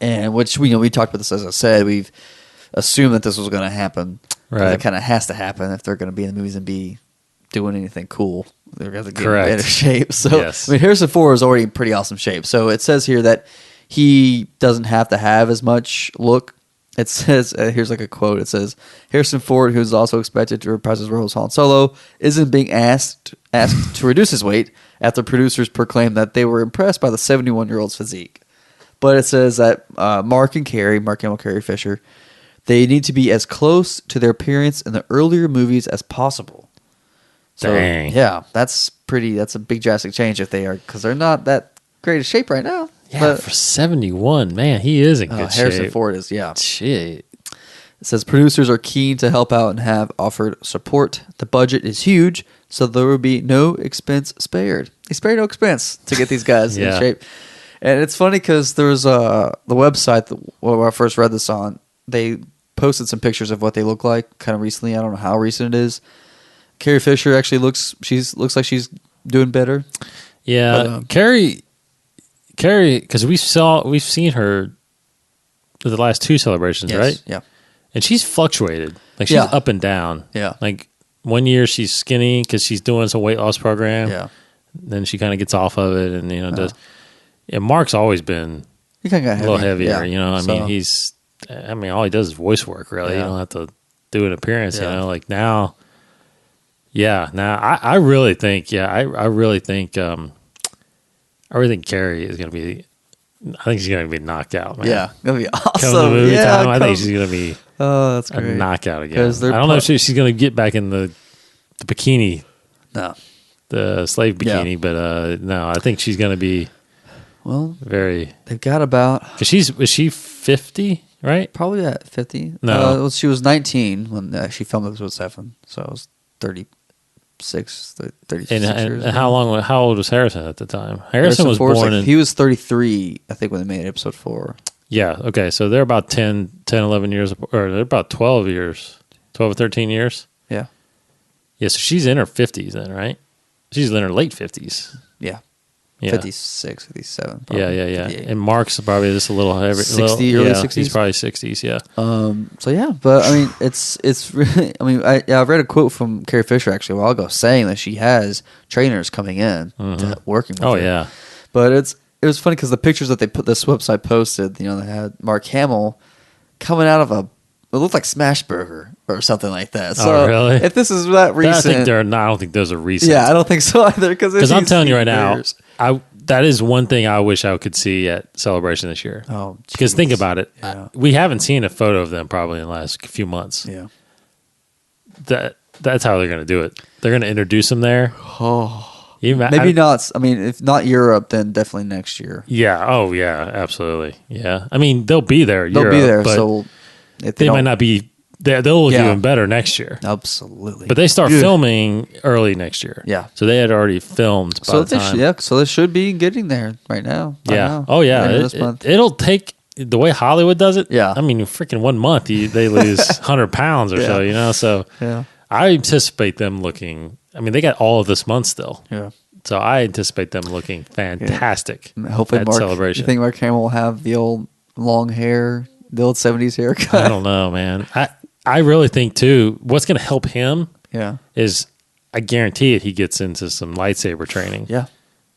Speaker 3: And which we talked about this, as I said, we've assumed that this was going to happen. Right. It kind of has to happen if they're going to be in the movies and be doing anything cool. They're going to get in better shape. So, yes. I mean, Harrison Ford is already in pretty awesome shape. So it says here that he doesn't have to have as much look. It says, here's like a quote. It says, Harrison Ford, who's also expected to reprise his role as Han Solo, isn't being asked to reduce his weight after producers proclaimed that they were impressed by the 71-year-old's physique. But it says that Mark Hamill, Carrie Fisher, they need to be as close to their appearance in the earlier movies as possible. So, dang. Yeah, that's a big drastic change if they are, because they're not that great of shape right now.
Speaker 2: Yeah, but for 71, man, he is in good shape.
Speaker 3: Harrison Ford is, yeah.
Speaker 2: Shit.
Speaker 3: It says producers are keen to help out and have offered support. The budget is huge, so there will be no expense spared. They spare no expense to get these guys in shape. And it's funny because there's the website where I first read this on. They posted some pictures of what they look like kind of recently. I don't know how recent it is. Carrie Fisher actually looks like she's doing better.
Speaker 2: Yeah, but, Carrie, because we've seen her the last two celebrations, yes, right?
Speaker 3: Yeah,
Speaker 2: and she's fluctuated. Like she's up and down.
Speaker 3: Yeah,
Speaker 2: like one year she's skinny because she's doing some weight loss program.
Speaker 3: Yeah,
Speaker 2: then she kind of gets off of it and does. And Mark's always been
Speaker 3: he kind of got
Speaker 2: a little heavier.
Speaker 3: Yeah.
Speaker 2: I mean, all he does is voice work. Really, you don't have to do an appearance.
Speaker 3: Yeah.
Speaker 2: Like now. Yeah, I really think I really think Carrie is going to be. I think she's going to be knocked out, man.
Speaker 3: Yeah, gonna be awesome.
Speaker 2: Come to movie time, I think she's going to be
Speaker 3: that's great.
Speaker 2: a knockout again. I don't know if she's going to get back in the bikini, the slave bikini, but no, I think she's going to be.
Speaker 3: Well,
Speaker 2: very.
Speaker 3: They've got about
Speaker 2: because was she 50, right?
Speaker 3: Probably at 50.
Speaker 2: No,
Speaker 3: she was 19 when she filmed episode 7, so I was 36
Speaker 2: and how old was Harrison at the time? Harrison was born
Speaker 3: he was 33, I think, when they made episode 4.
Speaker 2: Yeah, okay, so they're about 10, 11 years, or they're about 12 or 13 years.
Speaker 3: Yeah.
Speaker 2: Yeah, so she's in her 50s then, right? She's in her late 50s.
Speaker 3: Yeah.
Speaker 2: Yeah.
Speaker 3: 56, 57. Probably.
Speaker 2: Yeah. And Mark's probably just a little heavy.
Speaker 3: 60, early 60s?
Speaker 2: He's probably 60s, yeah.
Speaker 3: So, yeah, but, I mean, it's really, I mean, I read a quote from Carrie Fisher, actually, a while ago, saying that she has trainers coming in working with her.
Speaker 2: Yeah.
Speaker 3: But it was funny because the pictures that this website posted, they had Mark Hamill coming out of it looked like Smashburger or something like that. So
Speaker 2: really?
Speaker 3: If this is that recent,
Speaker 2: I don't think those are recent.
Speaker 3: Yeah, I don't think so either. Because
Speaker 2: I'm telling you right now, that is one thing I wish I could see at Celebration this year.
Speaker 3: Oh,
Speaker 2: because think about it, we haven't seen a photo of them probably in the last few months.
Speaker 3: Yeah,
Speaker 2: that's how they're going to do it. They're going to introduce them there.
Speaker 3: Oh, maybe not. I mean, if not Europe, then definitely next year.
Speaker 2: Yeah. Oh, yeah. Absolutely. Yeah. I mean, they'll be there.
Speaker 3: They'll be there. So.
Speaker 2: If they might not be there. They'll look even better next year.
Speaker 3: Absolutely.
Speaker 2: But they start filming early next year.
Speaker 3: Yeah.
Speaker 2: So they had already filmed by the time.
Speaker 3: So they should be getting there right now.
Speaker 2: Yeah. Oh, yeah. It'll take the way Hollywood does it.
Speaker 3: Yeah.
Speaker 2: I mean, freaking 1 month, they lose 100 pounds or so, So I anticipate them looking. I mean, they got all of this month still.
Speaker 3: Yeah.
Speaker 2: So I anticipate them looking fantastic.
Speaker 3: Hopefully,
Speaker 2: Celebration.
Speaker 3: You think Mark Hamill will have the old long hair? The old 70s haircut.
Speaker 2: I don't know, man. I really think, too, what's going to help him is I guarantee it he gets into some lightsaber training.
Speaker 3: Yeah.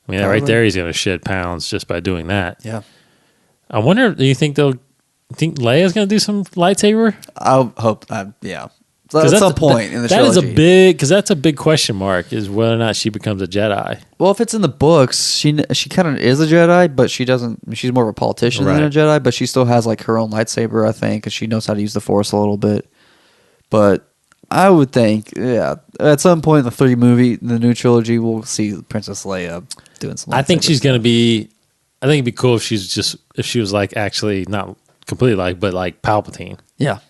Speaker 2: I mean, right there he's going to shed pounds just by doing that.
Speaker 3: Yeah.
Speaker 2: I wonder, do you think Leia's going to do some lightsaber?
Speaker 3: I hope, yeah. So at some point in the trilogy.
Speaker 2: That is a big, because that's a big question mark, is whether or not she becomes a Jedi.
Speaker 3: Well, if it's in the books, she kind of is a Jedi, but she doesn't. She's more of a politician than a Jedi, but she still has like her own lightsaber, I think, and she knows how to use the Force a little bit. But I would think, yeah, at some point in the new trilogy, we'll see Princess Leia doing some.
Speaker 2: I think she's going to be. I think it'd be cool if she was like actually not completely but like Palpatine.
Speaker 3: Yeah.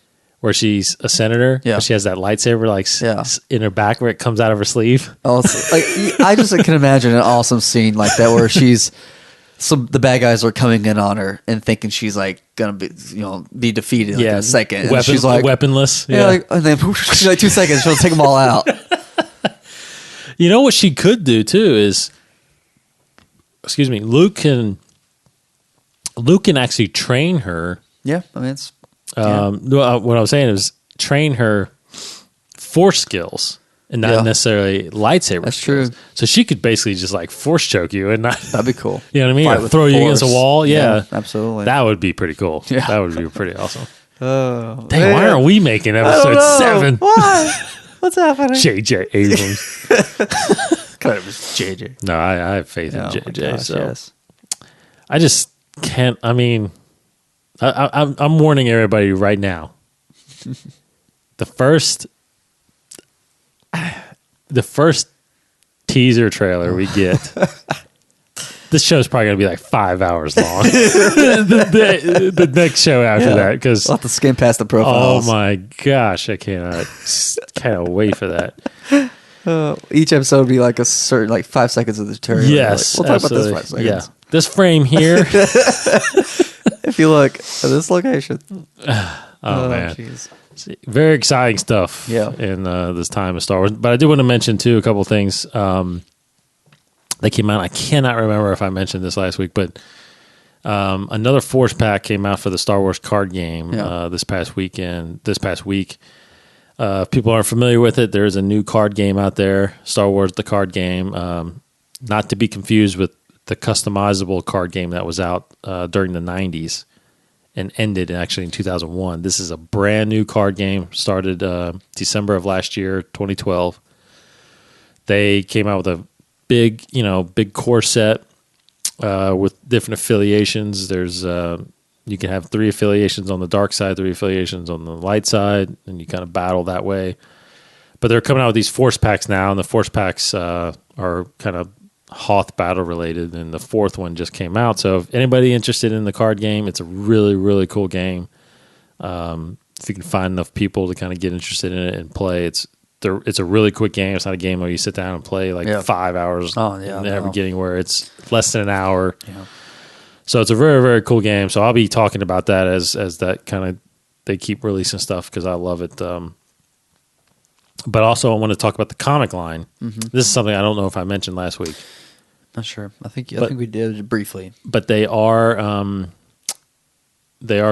Speaker 2: Where she's a senator, but she has that lightsaber in her back where it comes out of her sleeve.
Speaker 3: Also, like I just can imagine an awesome scene like that where the bad guys are coming in on her and thinking she's like gonna be defeated in a second. And she's like
Speaker 2: weaponless.
Speaker 3: And then she's like 2 seconds, she'll take them all out.
Speaker 2: You know what she could do too is, Luke can actually train her.
Speaker 3: Yeah, I mean it's.
Speaker 2: What I was saying is train her force skills and not necessarily lightsaber.
Speaker 3: That's
Speaker 2: skills.
Speaker 3: true.
Speaker 2: So she could basically just like force choke you and not.
Speaker 3: That'd be cool.
Speaker 2: You know what I mean? Or throw you against a wall. Yeah,
Speaker 3: absolutely.
Speaker 2: That would be pretty cool.
Speaker 3: Yeah.
Speaker 2: That would be pretty awesome.
Speaker 3: Dang,
Speaker 2: why aren't we making episode 7?
Speaker 3: Why? What's happening?
Speaker 2: J.J. Abrams.
Speaker 3: Kind of JJ.
Speaker 2: No, I have faith in J.J.
Speaker 3: Gosh,
Speaker 2: so
Speaker 3: yes.
Speaker 2: I just can't. I mean. I'm warning everybody right now. The first teaser trailer we get, this show's probably going to be like 5 hours long. the next show after that, because
Speaker 3: we'll have to skim past the profiles.
Speaker 2: Oh my gosh, I cannot wait for that.
Speaker 3: Each episode would be like a certain 5 seconds of the trailer.
Speaker 2: Yes,
Speaker 3: we'll talk about this 5 seconds.
Speaker 2: Yeah, this frame here.
Speaker 3: If you look at this location.
Speaker 2: Oh man.
Speaker 3: Geez.
Speaker 2: Very exciting stuff in this time of Star Wars. But I do want to mention, too, a couple things that came out. I cannot remember if I mentioned this last week, but another Force Pack came out for the Star Wars card game this past week. If people aren't familiar with it, there's a new card game out there, Star Wars the card game, not to be confused with the customizable card game that was out during the 90s. And ended actually in 2001. This is a brand new card game. Started December of last year, 2012. They came out with a big core set with different affiliations. There's you can have 3 affiliations on the dark side, 3 affiliations on the light side, and you kind of battle that way. But they're coming out with these Force Packs now, and the Force Packs are kind of Hoth battle related, and the 4th one just came out. So if anybody interested in the card game, it's a really, really cool game. If you can find enough people to kind of get interested in it and play, it's a really quick game. It's not a game where you sit down and play 5 hours in the beginning, where it's less than an hour. Yeah. So it's a very, very cool game. So I'll be talking about that as that kind of they keep releasing stuff because I love it. But also I want to talk about the comic line. Mm-hmm. This is something I don't know if I mentioned last week.
Speaker 3: Not sure. I think we did briefly.
Speaker 2: But they are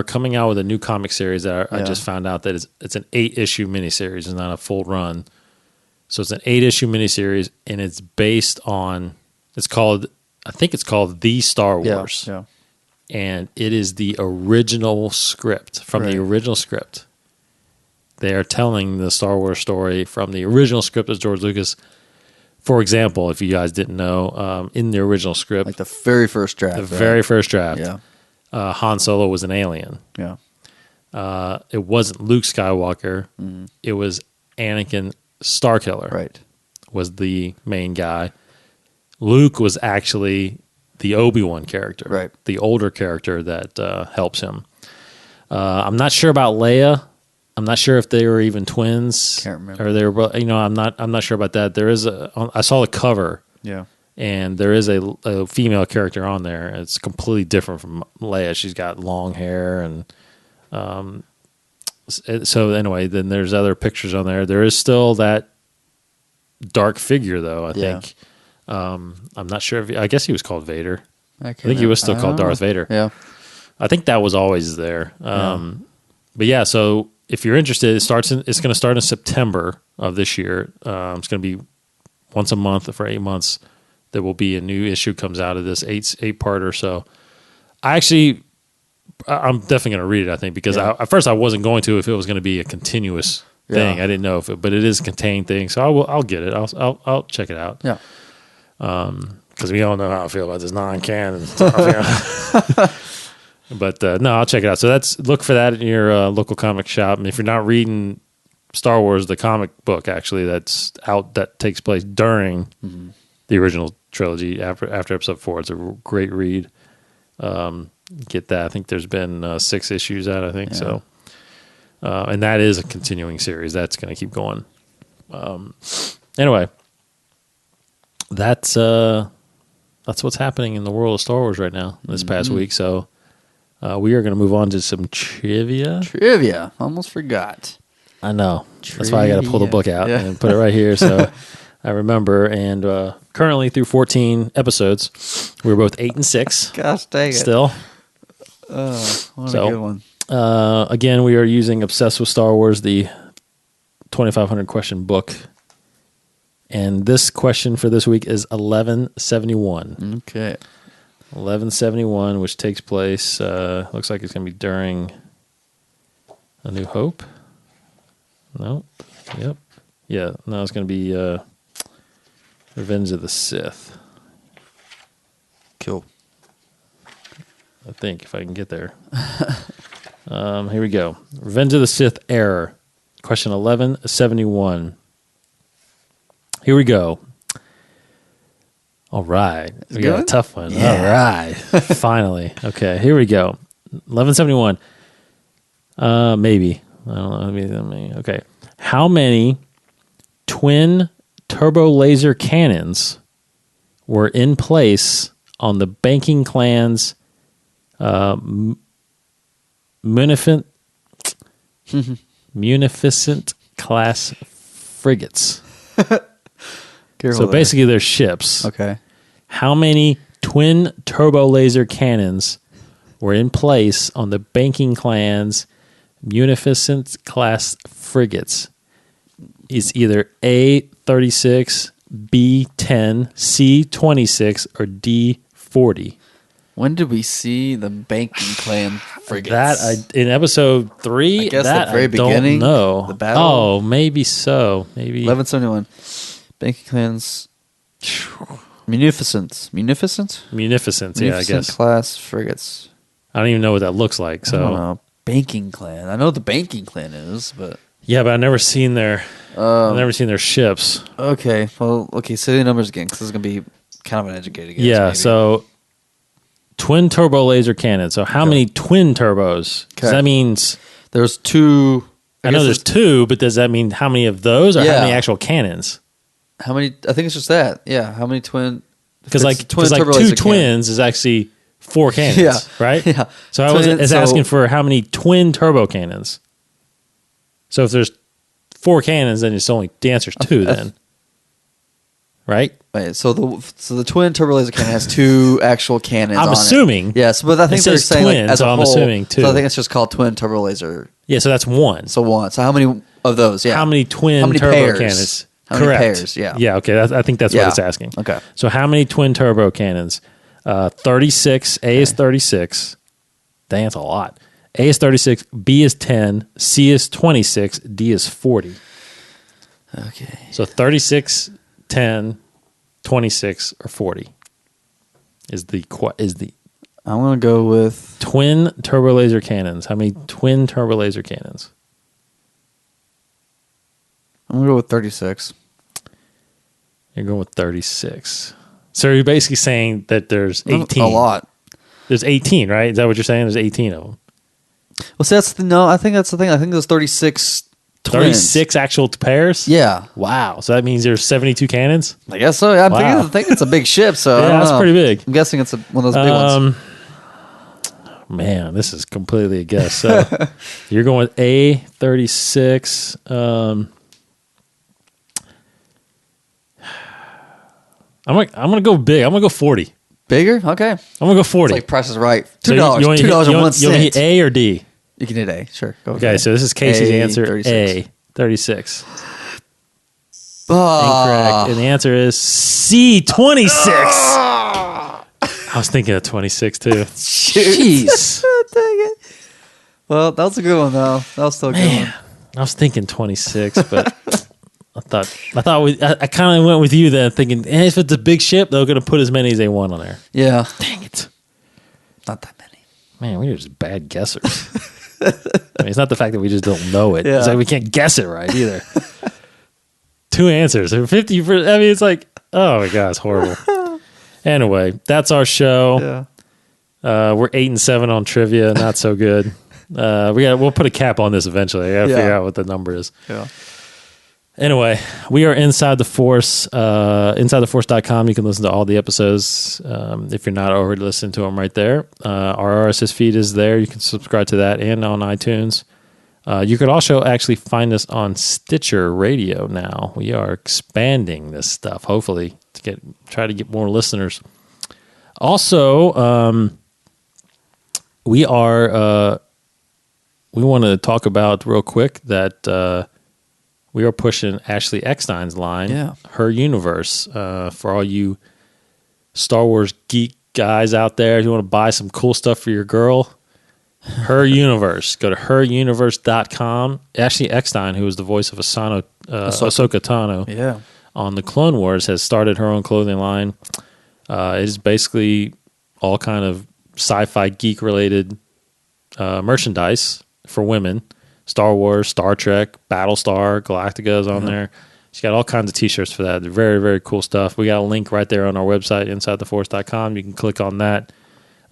Speaker 2: coming out with a new comic series that I just found out that it's an 8-issue miniseries. It's not a full run. So it's an 8-issue miniseries, and it's based on I think it's called The Star Wars.
Speaker 3: Yeah.
Speaker 2: And it is the original script from the original script. They are telling the Star Wars story from the original script as George Lucas. For example, if you guys didn't know, in the original script,
Speaker 3: like the very first draft,
Speaker 2: Han Solo was an alien.
Speaker 3: Yeah,
Speaker 2: it wasn't Luke Skywalker. Mm. It was Anakin Starkiller.
Speaker 3: Right,
Speaker 2: was the main guy. Luke was actually the Obi-Wan character,
Speaker 3: right?
Speaker 2: The older character that helps him. I'm not sure about Leia. I'm not sure if they were even twins.
Speaker 3: Can't remember.
Speaker 2: Or they were, I'm not sure about that. There is I saw the cover.
Speaker 3: Yeah.
Speaker 2: And there is a female character on there. It's completely different from Leia. She's got long hair, and so anyway, then there's other pictures on there. There is still that dark figure, though. I think. I'm not sure I guess he was called Vader. I think he was still called Darth Vader.
Speaker 3: Yeah.
Speaker 2: I think that was always there. But yeah, so if you're interested, it's going to start in September of this year. It's going to be once a month for 8 months. There will be a new issue comes out of this 8-parter. So I'm definitely going to read it, I think, because at first I wasn't going to if it was going to be a continuous thing.
Speaker 3: Yeah.
Speaker 2: I didn't know if it, but it is a contained thing. So I'll get it. I'll check it out.
Speaker 3: Yeah.
Speaker 2: Because we all know how I feel about this non-canon stuff. Yeah. But no, I'll check it out. So look for that in your local comic shop. And if you're not reading Star Wars, the comic book actually that's out that takes place during the original trilogy after episode 4, it's a great read. Get that. I think there's been 6 issues out. I think so. And that is a continuing series. That's going to keep going. Anyway, that's what's happening in the world of Star Wars right now this past week. So we are going to move on to some trivia.
Speaker 3: Trivia. Almost forgot.
Speaker 2: I know. That's why I got to pull the book out and put it right here so I remember. And currently through 14 episodes, we're both 8 and 6.
Speaker 3: Gosh dang it.
Speaker 2: Still.
Speaker 3: What a good one.
Speaker 2: Again, we are using Obsessed with Star Wars, the 2,500 question book. And this question for this week is 1171.
Speaker 3: Okay.
Speaker 2: 1171, which takes place, looks like it's going to be during A New Hope. No. Yep. Yeah. No, it's going to be Revenge of the Sith.
Speaker 3: Cool.
Speaker 2: I think, if I can get there. Here we go. Revenge of the Sith Error. Question 1171. Here we go. All right. We got a tough one.
Speaker 3: Yeah.
Speaker 2: All right. Finally. Okay, here we go. 1171. Maybe. I don't know. Let me. Okay. How many twin turbo laser cannons were in place on the banking clan's munificent class frigates? So basically, they're ships.
Speaker 3: Okay.
Speaker 2: How many twin turbo laser cannons were in place on the banking clan's munificent class frigates? Is either A 36, B 10, C 26, or D 40?
Speaker 3: When did we see the banking clan frigates?
Speaker 2: That in episode 3.
Speaker 3: I guess
Speaker 2: that
Speaker 3: the very
Speaker 2: I
Speaker 3: beginning.
Speaker 2: don't know.
Speaker 3: The battle.
Speaker 2: Oh, maybe so. Maybe
Speaker 3: 1171. Banking clans. Munificent.
Speaker 2: Munificent. Yeah, I guess.
Speaker 3: Class frigates.
Speaker 2: I don't even know what that looks like.
Speaker 3: I don't
Speaker 2: So
Speaker 3: know. Banking clan. I know what the banking clan is, but
Speaker 2: yeah, but I've never seen their ships.
Speaker 3: okay. Well, okay. Say the numbers again, because this is gonna be kind of an educated guess.
Speaker 2: Yeah,
Speaker 3: maybe.
Speaker 2: so twin turbo laser cannon. So how many twin turbos? 'Cause
Speaker 3: Okay.
Speaker 2: that means
Speaker 3: there's 2.
Speaker 2: I know
Speaker 3: guess
Speaker 2: there's 2, but does that mean how many of those or how
Speaker 3: Yeah.
Speaker 2: many actual cannons?
Speaker 3: how many? I think it's just that. Yeah. How many twin?
Speaker 2: Because like
Speaker 3: turbo
Speaker 2: 2
Speaker 3: laser
Speaker 2: twins is actually 4 cannons,
Speaker 3: Yeah.
Speaker 2: right?
Speaker 3: Yeah.
Speaker 2: So I was
Speaker 3: Twin-
Speaker 2: it's asking for how many twin turbo cannons. So if there's 4 cannons, then it's only the answer's 2 then, right?
Speaker 3: Wait, so the twin turbo laser cannon has 2 actual cannons.
Speaker 2: I'm
Speaker 3: on
Speaker 2: assuming.
Speaker 3: It. Yes, but I think
Speaker 2: It
Speaker 3: they're
Speaker 2: says
Speaker 3: saying
Speaker 2: twin,
Speaker 3: like, as
Speaker 2: so
Speaker 3: a
Speaker 2: I'm
Speaker 3: whole,
Speaker 2: assuming 2.
Speaker 3: So I think it's just called twin turbo laser.
Speaker 2: Yeah, so that's 1.
Speaker 3: So 1. So how many of those? Yeah.
Speaker 2: How many twin
Speaker 3: How many
Speaker 2: turbo
Speaker 3: pairs?
Speaker 2: cannons?
Speaker 3: How many
Speaker 2: Correct.
Speaker 3: pairs? Yeah.
Speaker 2: Yeah. Okay. I think that's what
Speaker 3: Yeah.
Speaker 2: it's asking.
Speaker 3: Okay.
Speaker 2: So how many twin turbo cannons? 36. A is 36. Dang, that's a lot. A is 36. B is 10. C is 26. D is 40.
Speaker 3: Okay.
Speaker 2: So 36, 10, 26, or 40 is the
Speaker 3: I'm gonna go with
Speaker 2: twin turbo laser cannons. How many twin turbo laser cannons?
Speaker 3: 36.
Speaker 2: You're going with 36. So you're basically saying that there's 18.
Speaker 3: A lot.
Speaker 2: There's 18, right? Is that what you're saying? There's 18 of them.
Speaker 3: Well, see, I think that's the thing. I think there's 36 twins.
Speaker 2: 36 actual pairs?
Speaker 3: Yeah.
Speaker 2: Wow. So that means there's 72 cannons?
Speaker 3: I guess so. I'm
Speaker 2: Wow.
Speaker 3: thinking it's a big ship. So I
Speaker 2: Yeah,
Speaker 3: don't
Speaker 2: that's
Speaker 3: know.
Speaker 2: pretty big.
Speaker 3: I'm guessing it's one of those big ones.
Speaker 2: Man, this is completely a guess. So you're going with A36. I'm gonna go big. I'm gonna go 40.
Speaker 3: Bigger? Okay.
Speaker 2: I'm gonna go 40.
Speaker 3: It's like Price is Right.
Speaker 2: So
Speaker 3: $2.
Speaker 2: you want
Speaker 3: $2 and 1
Speaker 2: you want
Speaker 3: cent.
Speaker 2: A or D?
Speaker 3: You can hit A. Sure. Go
Speaker 2: Okay, so this is Casey's answer.
Speaker 3: 36.
Speaker 2: A 36.
Speaker 3: Ah.
Speaker 2: Incorrect. And the answer is C 26. I was thinking of 26 too.
Speaker 3: Jeez. Dang it. Well, that was a good one, though. That was still a good one.
Speaker 2: I was thinking 26, but I kind of went with you then, thinking if it's a big ship, they're going to put as many as they want on there.
Speaker 3: Yeah.
Speaker 2: Dang it.
Speaker 3: Not that many.
Speaker 2: Man, we're just bad guessers. I mean, it's not the fact that we just don't know it.
Speaker 3: Yeah.
Speaker 2: It's like we can't guess it right either. 2 answers. 50 for, I mean, it's like, oh my God, it's horrible. Anyway, that's our show.
Speaker 3: Yeah.
Speaker 2: We're 8-7 on trivia. Not so good. We'll put a cap on this eventually. I got to figure out what the number is.
Speaker 3: Yeah.
Speaker 2: Anyway, we are Inside the Force. InsideTheForce.com. You can listen to all the episodes if you're not already listening to them right there. Our RSS feed is there. You can subscribe to that and on iTunes. You could also actually find us on Stitcher Radio now. We are expanding this stuff, hopefully, to try to get more listeners. Also, we want to talk about real quick that we are pushing Ashley Eckstein's line, Her Universe, for all you Star Wars geek guys out there. If you want to buy some cool stuff for your girl, Her Universe. Go to heruniverse.com. Ashley Eckstein, who is the voice of Ahsoka Tano on the Clone Wars, has started her own clothing line. It is basically all kind of sci-fi geek-related merchandise for women. Star Wars, Star Trek, Battlestar, Galactica is on there. She's got all kinds of T-shirts for that. They're very, very cool stuff. We got a link right there on our website, InsideTheForce.com. You can click on that.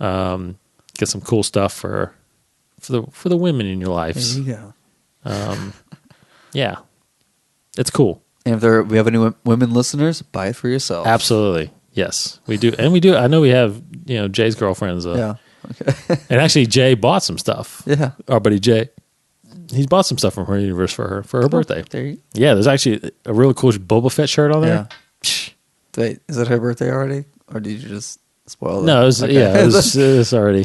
Speaker 2: Get some cool stuff for the women in your lives.
Speaker 3: There you go.
Speaker 2: Yeah, it's cool.
Speaker 3: And if we have any women listeners, buy it for yourself.
Speaker 2: Absolutely, yes, we do, and we do. I know we have Jay's girlfriends.
Speaker 3: Yeah, okay.
Speaker 2: And actually, Jay bought some stuff.
Speaker 3: Yeah,
Speaker 2: our buddy Jay. He's bought some stuff from Her Universe for her birthday.
Speaker 3: There you go.
Speaker 2: Yeah, there's actually a really cool Boba Fett shirt on there.
Speaker 3: Yeah. Wait, is it her birthday already, or did you just spoil it?
Speaker 2: No, it was already.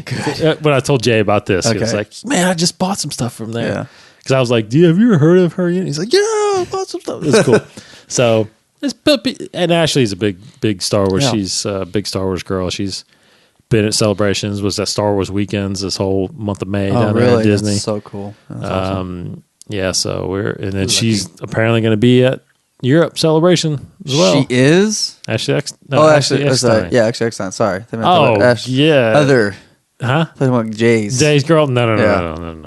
Speaker 2: When I told Jay about this, he was like, "Man, I just bought some stuff from there."
Speaker 3: Yeah.
Speaker 2: Because I was like, have you ever heard of Her Universe? He's like, "Yeah, I bought some stuff." It's cool. So and Ashley's a big Star Wars.
Speaker 3: Yeah.
Speaker 2: She's a big Star Wars girl. She's been at celebrations, was at Star Wars weekends this whole month of May down there at Disney.
Speaker 3: That's so cool. That's awesome.
Speaker 2: Yeah, so she's apparently going to be at Europe celebration as well.
Speaker 3: She is?
Speaker 2: Ashley Eckstein.
Speaker 3: Ashley Eckstein. Yeah, Ashley Eckstein. Sorry.
Speaker 2: Yeah.
Speaker 3: Other.
Speaker 2: Huh?
Speaker 3: Talking about Jay's
Speaker 2: girl? No.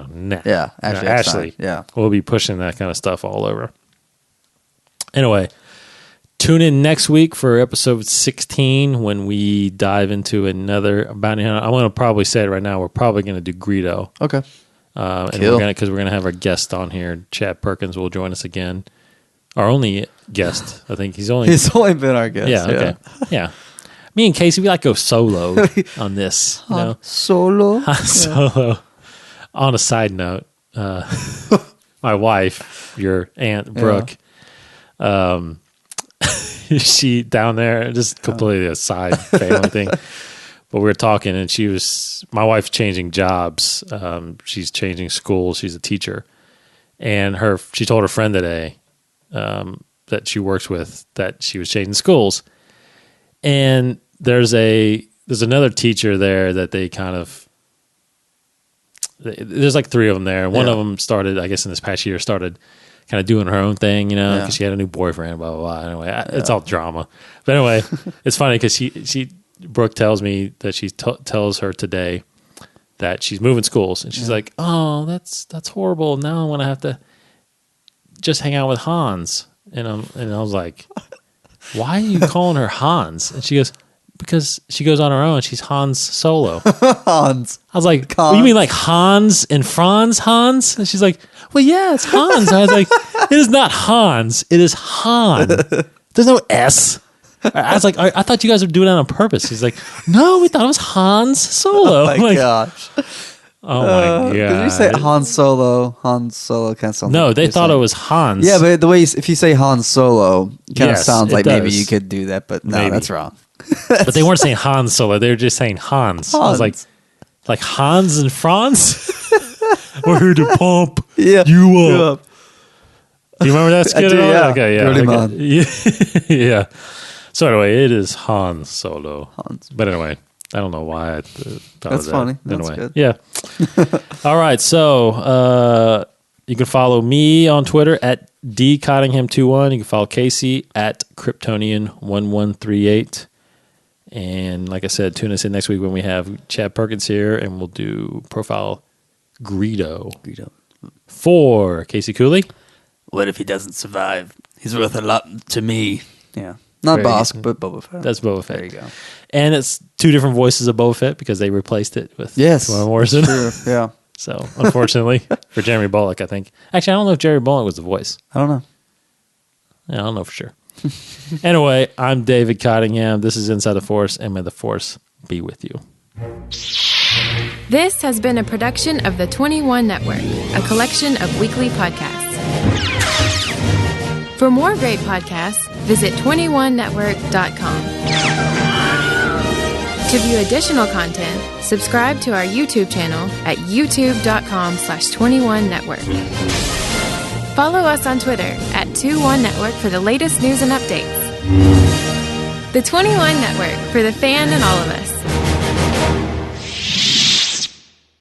Speaker 2: Nah.
Speaker 3: Yeah,
Speaker 2: Ashley.
Speaker 3: Yeah.
Speaker 2: We'll be pushing that kind of stuff all over. Anyway, tune in next week for episode 16 when we dive into another bounty hunter. I'm going to probably say it right now. We're probably going to do Greedo.
Speaker 3: Okay.
Speaker 2: And we're going to have our guest on here. Chad Perkins will join us again. Our only guest. I think he's only
Speaker 3: been our guest.
Speaker 2: Yeah, okay. Yeah. Me and Casey, we like to go solo on this.
Speaker 3: Solo?
Speaker 2: Solo. On a side note, my wife, your Aunt Brooke, she down there, just completely a side family thing. But we were talking, and my wife's changing jobs. She's changing schools. She's a teacher. And she told her friend today that she works with that she was changing schools. And there's another teacher there that they there's like 3 of them there. One of them started, I guess in this past year, started kind of doing her own thing, because she had a new boyfriend, blah, blah, blah. Anyway, it's all drama. But anyway, it's funny because Brooke tells me that she tells her today that she's moving schools. And she's like, oh, that's horrible. Now I want to have to just hang out with Hans. And I was like, why are you calling her Hans? And she goes, because she goes on her own. She's Hans Solo.
Speaker 3: Hans.
Speaker 2: I was like, you mean like Hans and Franz Hans? And she's like, well, yeah, it's Hans. I was like, it is not Hans. It is Han. There's no S. I was like, I thought you guys were doing that on purpose. He's like, no, we thought it was Hans Solo.
Speaker 3: Oh, my gosh.
Speaker 2: Oh, my God.
Speaker 3: Did you say Han Solo kind of sounds
Speaker 2: No, they thought it was Hans.
Speaker 3: Yeah, but the way, if you say Han Solo, it kind of sounds like
Speaker 2: does.
Speaker 3: maybe you could do that, but no, that's wrong.
Speaker 2: But they weren't saying Han Solo. They were just saying Hans. I was like Hans and Franz? We're here to pump you up. Do you remember that skit?
Speaker 3: I do, yeah.
Speaker 2: Okay, yeah.
Speaker 3: Okay.
Speaker 2: Yeah. So anyway, it is Han Solo. But anyway, I don't know why I thought
Speaker 3: That's
Speaker 2: of that.
Speaker 3: funny.
Speaker 2: Anyway,
Speaker 3: That's good.
Speaker 2: yeah. All right, so You can follow me on Twitter at dcottingham21. You can follow Casey at Kryptonian1138. And like I said, tune us in next week when we have Chad Perkins here, and we'll do Profile Greedo. For Casey Cooley.
Speaker 3: What if he doesn't survive? He's worth a lot to me. Yeah. Not Bossk, but Boba Fett.
Speaker 2: That's Boba Fett.
Speaker 3: There you go.
Speaker 2: And it's two different voices of Boba Fett because they replaced it with
Speaker 3: Yes.
Speaker 2: Morrison.
Speaker 3: True. Yeah.
Speaker 2: So, unfortunately, for Jeremy Bulloch, I think. Actually, I don't know if Jeremy Bulloch was the voice.
Speaker 3: I don't know.
Speaker 2: Yeah, I don't know for sure. Anyway, I'm David Cottingham. This is Inside the Force, and may the Force be with you.
Speaker 4: This has been a production of the 21 Network, a collection of weekly podcasts. For more great podcasts, visit 21network.com. To view additional content, subscribe to our YouTube channel at youtube.com/21network. Follow us on Twitter at 21network for the latest news and updates. The 21 Network, for the fan and all of us.